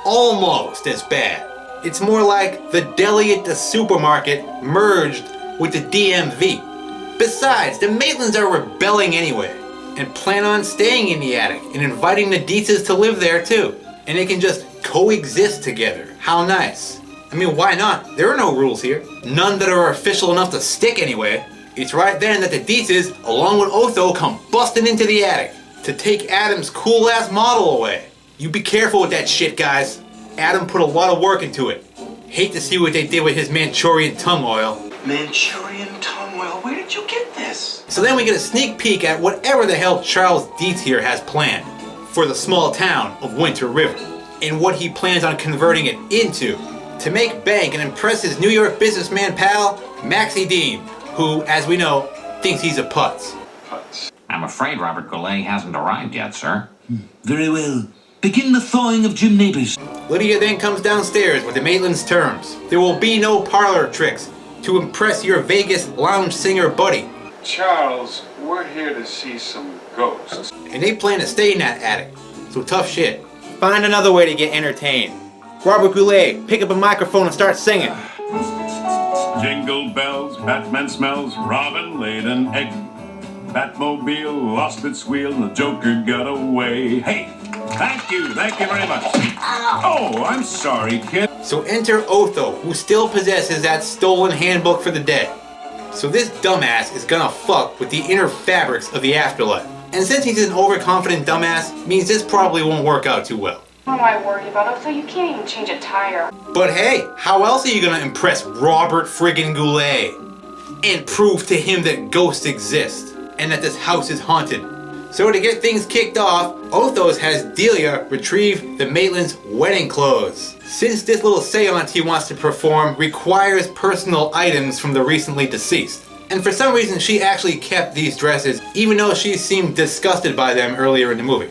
Almost as bad. It's more like the deli at the supermarket merged with the DMV. Besides, the Maitlands are rebelling anyway and plan on staying in the attic and inviting the Dietzes to live there too. And they can just coexist together. How nice. I mean, why not? There are no rules here. None that are official enough to stick anyway. It's right then that the Dietzes, along with Otho, come busting into the attic to take Adam's cool-ass model away. You be careful with that shit, guys. Adam put a lot of work into it. Hate to see what they did with his Manchurian tongue oil. Manchurian tongue oil? Where did you get this? So then we get a sneak peek at whatever the hell Charles Dietz here has planned for the small town of Winter River and what he plans on converting it into to make bank and impress his New York businessman pal, Maxie Dean, who, as we know, thinks he's a putz. I'm afraid Robert Goulet hasn't arrived yet, sir. Very well. Begin the thawing of Jim Nabors. Lydia then comes downstairs with the Maitland's terms. There will be no parlor tricks to impress your Vegas lounge singer buddy. Charles, we're here to see some ghosts. And they plan to stay in that attic. So tough shit. Find another way to get entertained. Robert Goulet, pick up a microphone and start singing. Jingle bells, Batman smells, Robin laid an egg. Batmobile lost its wheel and the Joker got away. Hey, thank you very much. Oh, I'm sorry, kid. So enter Otho, who still possesses that stolen handbook for the dead. So this dumbass is gonna fuck with the inner fabrics of the afterlife. And since he's an overconfident dumbass, means this probably won't work out too well. What am I worried about? Otho, you can't even change a tire. But hey, how else are you gonna impress Robert friggin' Goulet? And prove to him that ghosts exist, and that this house is haunted. So to get things kicked off, Othos has Delia retrieve the Maitland's wedding clothes. Since this little seance he wants to perform requires personal items from the recently deceased. And for some reason she actually kept these dresses, even though she seemed disgusted by them earlier in the movie.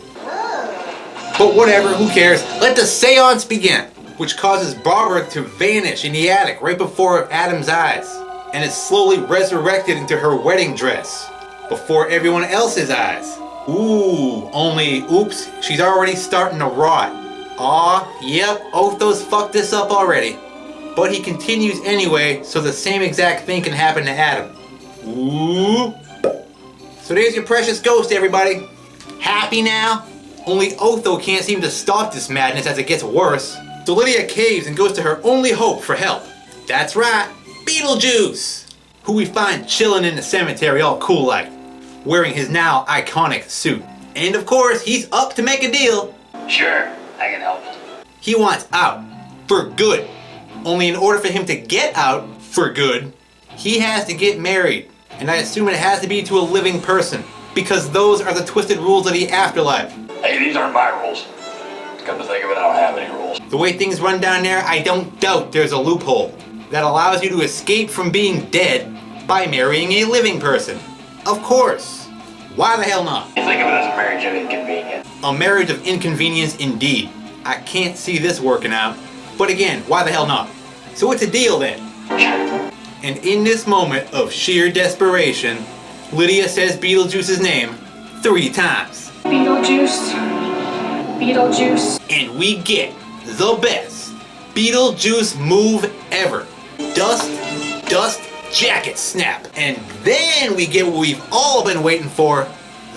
But whatever, who cares? Let the seance begin! Which causes Barbara to vanish in the attic right before Adam's eyes. And is slowly resurrected into her wedding dress before everyone else's eyes. Ooh, only, oops, she's already starting to rot. Aw, yep, Otho's fucked this up already. But he continues anyway, so the same exact thing can happen to Adam. Ooh, So there's your precious ghost, everybody. Happy now? Only Otho can't seem to stop this madness as it gets worse. So Lydia caves and goes to her only hope for help. That's right, Beetlejuice, who we find chilling in the cemetery all cool like, wearing his now iconic suit. And of course, he's up to make a deal. Sure, I can help. He wants out, for good. Only in order for him to get out, for good, he has to get married. And I assume it has to be to a living person, because those are the twisted rules of the afterlife. Hey, these aren't my rules. Come to think of it, I don't have any rules. The way things run down there, I don't doubt there's a loophole that allows you to escape from being dead by marrying a living person. Of course. Why the hell not? You think of it as a marriage of inconvenience. A marriage of inconvenience indeed. I can't see this working out. But again, why the hell not? So it's a deal then. And in this moment of sheer desperation, Lydia says Beetlejuice's name 3 times. Beetlejuice. Beetlejuice. And we get the best Beetlejuice move ever. Dust, dust, jacket snap. And then we get what we've all been waiting for,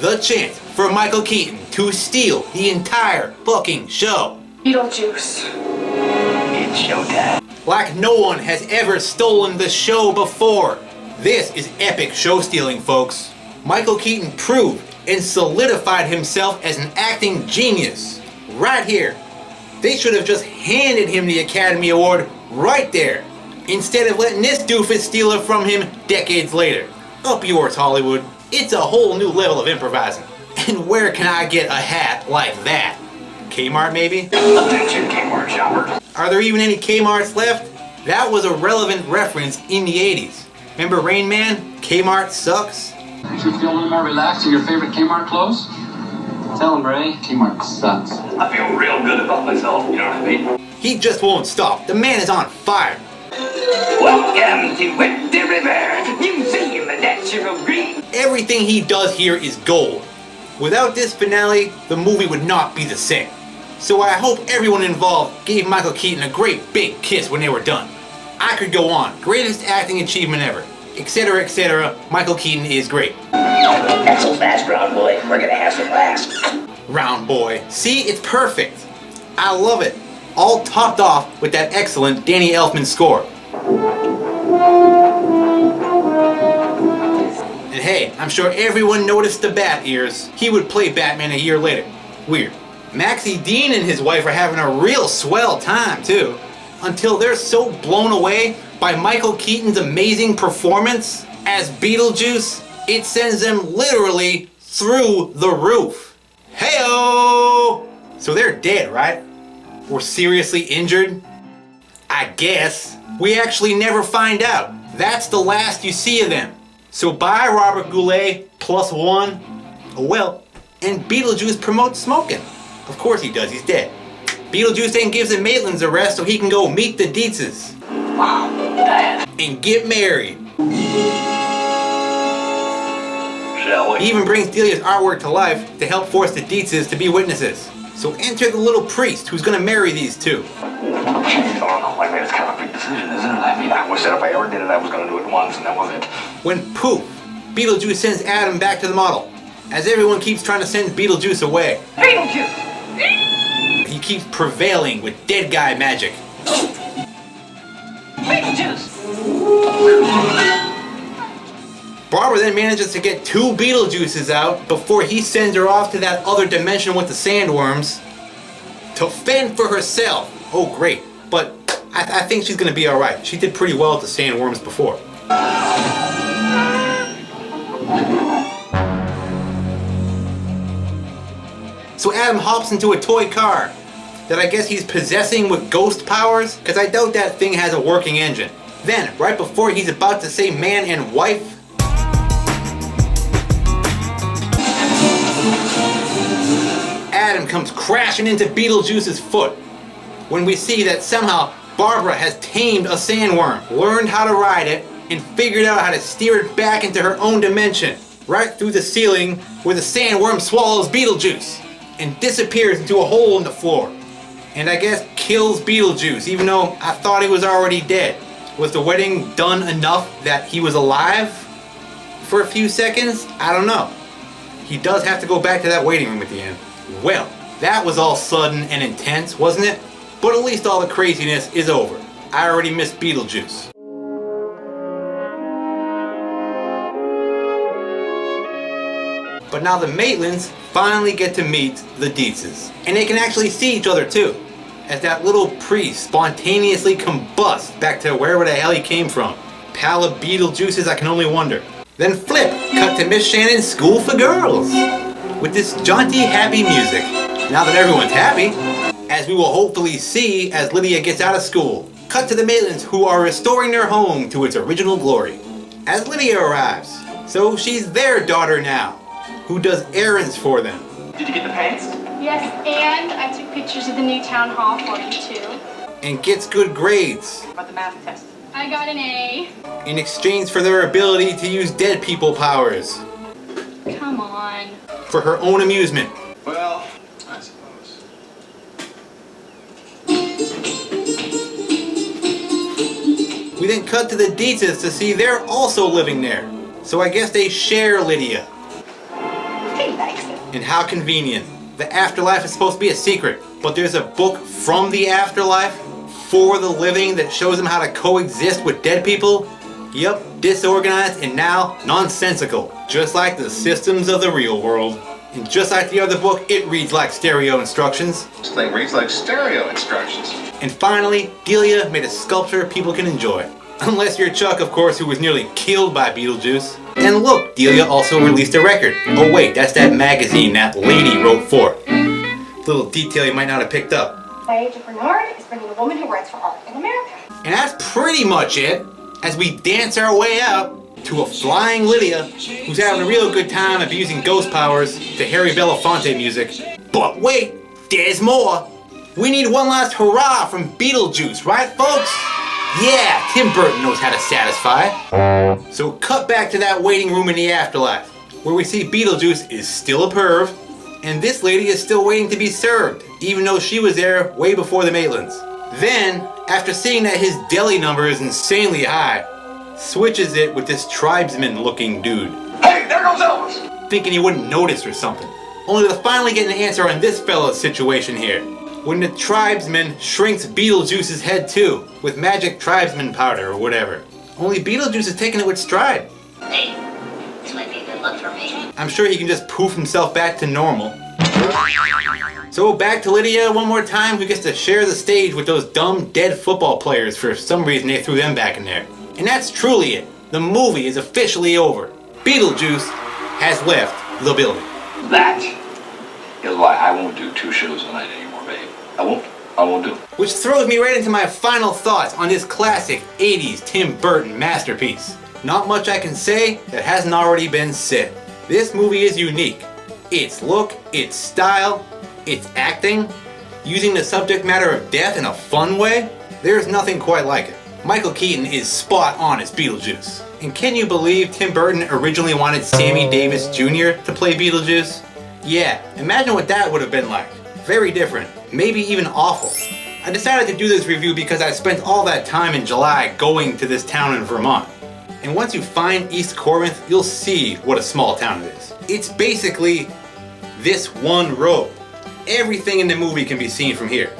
the chance for Michael Keaton to steal the entire fucking show. Beetlejuice. It's showtime. Like no one has ever stolen the show before. This is epic show stealing, folks. Michael Keaton proved and solidified himself as an acting genius. Right here. They should have just handed him the Academy Award right there, instead of letting this doofus steal it from him decades later. Up yours, Hollywood. It's a whole new level of improvising. And where can I get a hat like that? Kmart maybe? Attention, Kmart shopper. Are there even any Kmarts left? That was a relevant reference in the 80s. Remember Rain Man? Kmart sucks? You feel a little more relaxed in your favorite Kmart clothes? Tell him, Ray. Kmart sucks. I feel real good about myself, you know what I mean? He just won't stop. The man is on fire. Welcome to Wet River Museum of Natural Green. Everything he does here is gold. Without this finale, the movie would not be the same. So I hope everyone involved gave Michael Keaton a great big kiss when they were done. I could go on. Greatest acting achievement ever. Etc., etc. Michael Keaton is great. Not so fast, round boy. We're gonna have some laughs. Round boy. See, it's perfect. I love it. All topped off with that excellent Danny Elfman score. And hey, I'm sure everyone noticed the bat ears. He would play Batman a year later. Weird. Maxie Dean and his wife are having a real swell time too, until they're so blown away by Michael Keaton's amazing performance as Beetlejuice, it sends them literally through the roof. Heyo! So they're dead, right? Or seriously injured? I guess. We actually never find out. That's the last you see of them. So bye Robert Goulet, +1. Oh well. And Beetlejuice promotes smoking. Of course he does, he's dead. Beetlejuice then gives him Maitland's a rest so he can go meet the Dietzes. And get married. Shall we? He even brings Delia's artwork to life to help force the Dietzes to be witnesses. So enter the little priest who's gonna marry these two. I mean, it's kind of a big decision, isn't it? I mean, I wish that if I ever did it, I was gonna do it once and that was it. When poof, Beetlejuice sends Adam back to the model, as everyone keeps trying to send Beetlejuice away. Beetlejuice! He keeps prevailing with dead guy magic. Beetlejuice! Barbara then manages to get 2 Beetlejuices out before he sends her off to that other dimension with the sandworms to fend for herself. Oh great, but I think she's gonna be alright. She did pretty well with the sandworms before. So Adam hops into a toy car that I guess he's possessing with ghost powers, because I doubt that thing has a working engine. Then, right before he's about to say man and wife, Adam comes crashing into Beetlejuice's foot when we see that somehow Barbara has tamed a sandworm, learned how to ride it, and figured out how to steer it back into her own dimension, right through the ceiling where the sandworm swallows Beetlejuice and disappears into a hole in the floor. And I guess kills Beetlejuice, even though I thought he was already dead. Was the wedding done enough that he was alive? For a few seconds? I don't know. He does have to go back to that waiting room at the end. Well, that was all sudden and intense, wasn't it? But at least all the craziness is over. I already miss Beetlejuice. But now the Maitlands finally get to meet the Dietzes. And they can actually see each other too, as that little priest spontaneously combusts back to wherever the hell he came from. Pal of Beetlejuices, I can only wonder. Then flip, cut to Miss Shannon's School for Girls, with this jaunty, happy music. Now that everyone's happy, as we will hopefully see as Lydia gets out of school. Cut to the Maitlands, who are restoring their home to its original glory. As Lydia arrives, so she's their daughter now, who does errands for them. Did you get the pants? Yes, and I took pictures of the new town hall for you too. And gets good grades. About the math test. I got an A. In exchange for their ability to use dead people powers. Come on. For her own amusement. Well, I suppose. We then cut to the Dietzes to see they're also living there. So I guess they share Lydia. He likes it. And how convenient. The afterlife is supposed to be a secret, but there's a book from the afterlife for the living that shows them how to coexist with dead people. Yup, disorganized and now nonsensical. Just like the systems of the real world. And just like the other book, it reads like stereo instructions. This thing reads like stereo instructions. And finally, Delia made a sculpture people can enjoy. Unless you're Chuck, of course, who was nearly killed by Beetlejuice. And look, Delia also released a record. Oh wait, that's that magazine that lady wrote for. Little detail you might not have picked up. Play to Bernard is bringing a woman who writes for art in America. And that's pretty much it, as we dance our way out to a flying Lydia, who's having a real good time abusing ghost powers to Harry Belafonte music. But wait, there's more. We need one last hurrah from Beetlejuice, right folks? Yeah, Tim Burton knows how to satisfy. So cut back to that waiting room in the afterlife, where we see Beetlejuice is still a perv, and this lady is still waiting to be served, even though she was there way before the Maitlands. Then, after seeing that his deli number is insanely high, switches it with this tribesman looking dude. Hey, there goes Elvis! Thinking he wouldn't notice or something. Only to finally get an answer on this fella's situation here. When the tribesman shrinks Beetlejuice's head too, with magic tribesman powder or whatever. Only Beetlejuice is taking it with stride. Hey, this might be a good look for me. I'm sure he can just poof himself back to normal. So back to Lydia one more time, who gets to share the stage with those dumb dead football players. For some reason they threw them back in there. And that's truly it. The movie is officially over. Beetlejuice has left the building. That is why I won't do 2 shows a night anymore, babe. I won't do it. Which throws me right into my final thoughts on this classic 80s Tim Burton masterpiece. Not much I can say that hasn't already been said. This movie is unique. Its look, its style, its acting, using the subject matter of death in a fun way, there's nothing quite like it. Michael Keaton is spot on as Beetlejuice. And can you believe Tim Burton originally wanted Sammy Davis Jr. to play Beetlejuice? Yeah, imagine what that would have been like. Very different, maybe even awful. I decided to do this review because I spent all that time in July going to this town in Vermont. And once you find East Corinth, you'll see what a small town it is. It's basically this one road. Everything in the movie can be seen from here.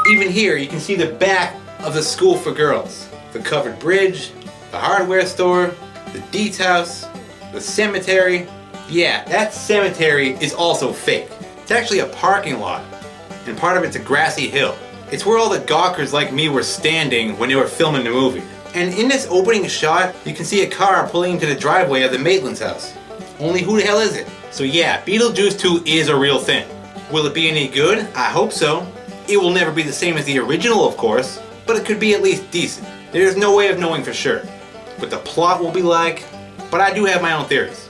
Even here, you can see the back of the School for Girls, the covered bridge, the hardware store, the Dietz house, the cemetery. Yeah, that cemetery is also fake. It's actually a parking lot, and part of it's a grassy hill. It's where all the gawkers like me were standing when they were filming the movie. And in this opening shot, you can see a car pulling into the driveway of the Maitland's house. Only who the hell is it? So yeah, Beetlejuice 2 is a real thing. Will it be any good? I hope so. It will never be the same as the original, of course, but it could be at least decent. There's no way of knowing for sure what the plot will be like, but I do have my own theories.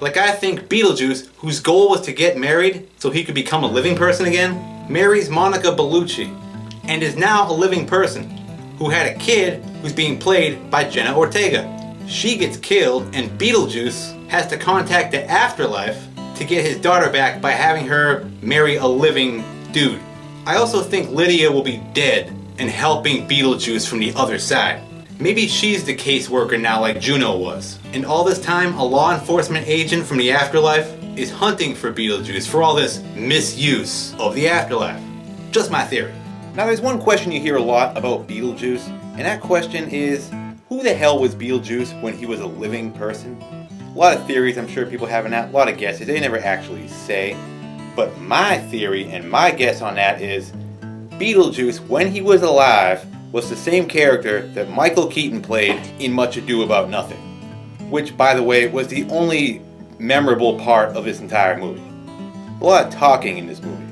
Like, I think Beetlejuice, whose goal was to get married so he could become a living person again, marries Monica Bellucci, and is now a living person, who had a kid who's being played by Jenna Ortega. She gets killed, and Beetlejuice has to contact the afterlife to get his daughter back by having her marry a living dude. I also think Lydia will be dead and helping Beetlejuice from the other side. Maybe she's the caseworker now like Juno was. And all this time, a law enforcement agent from the afterlife is hunting for Beetlejuice for all this misuse of the afterlife. Just my theory. Now there's one question you hear a lot about Beetlejuice, and that question is, who the hell was Beetlejuice when he was a living person? A lot of theories I'm sure people have on that, a lot of guesses, they never actually say. But my theory and my guess on that is, Beetlejuice, when he was alive, was the same character that Michael Keaton played in Much Ado About Nothing. Which, by the way, was the only memorable part of this entire movie. A lot of talking in this movie.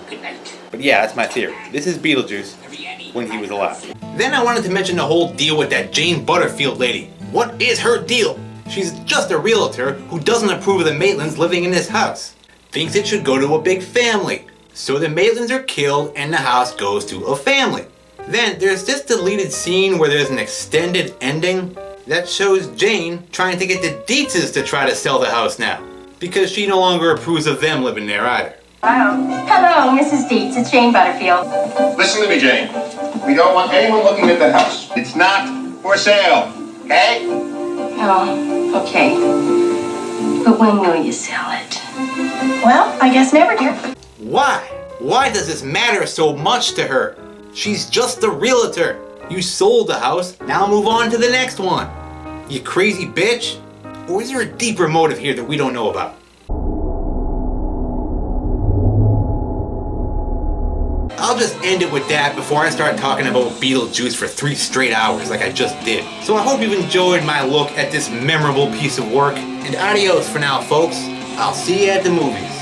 Good night. But yeah, that's my theory. This is Beetlejuice when he was alive. Then I wanted to mention the whole deal with that Jane Butterfield lady. What is her deal? She's just a realtor who doesn't approve of the Maitlands living in this house. Thinks it should go to a big family. So the Maitlands are killed and the house goes to a family. Then there's this deleted scene where there's an extended ending that shows Jane trying to get the Dietzes to try to sell the house now. Because she no longer approves of them living there either. Hello, Mrs. Dietz. It's Jane Butterfield. Listen to me, Jane. We don't want anyone looking at the house. It's not for sale, okay? Oh, okay. But when will you sell it? Well, I guess never, dear. Why? Why does this matter so much to her? She's just a realtor. You sold the house, now move on to the next one. You crazy bitch? Or is there a deeper motive here that we don't know about? I'll just end it with that before I start talking about Beetlejuice for 3 straight hours like I just did. So I hope you've enjoyed my look at this memorable piece of work. And adios for now, folks. I'll see you at the movies.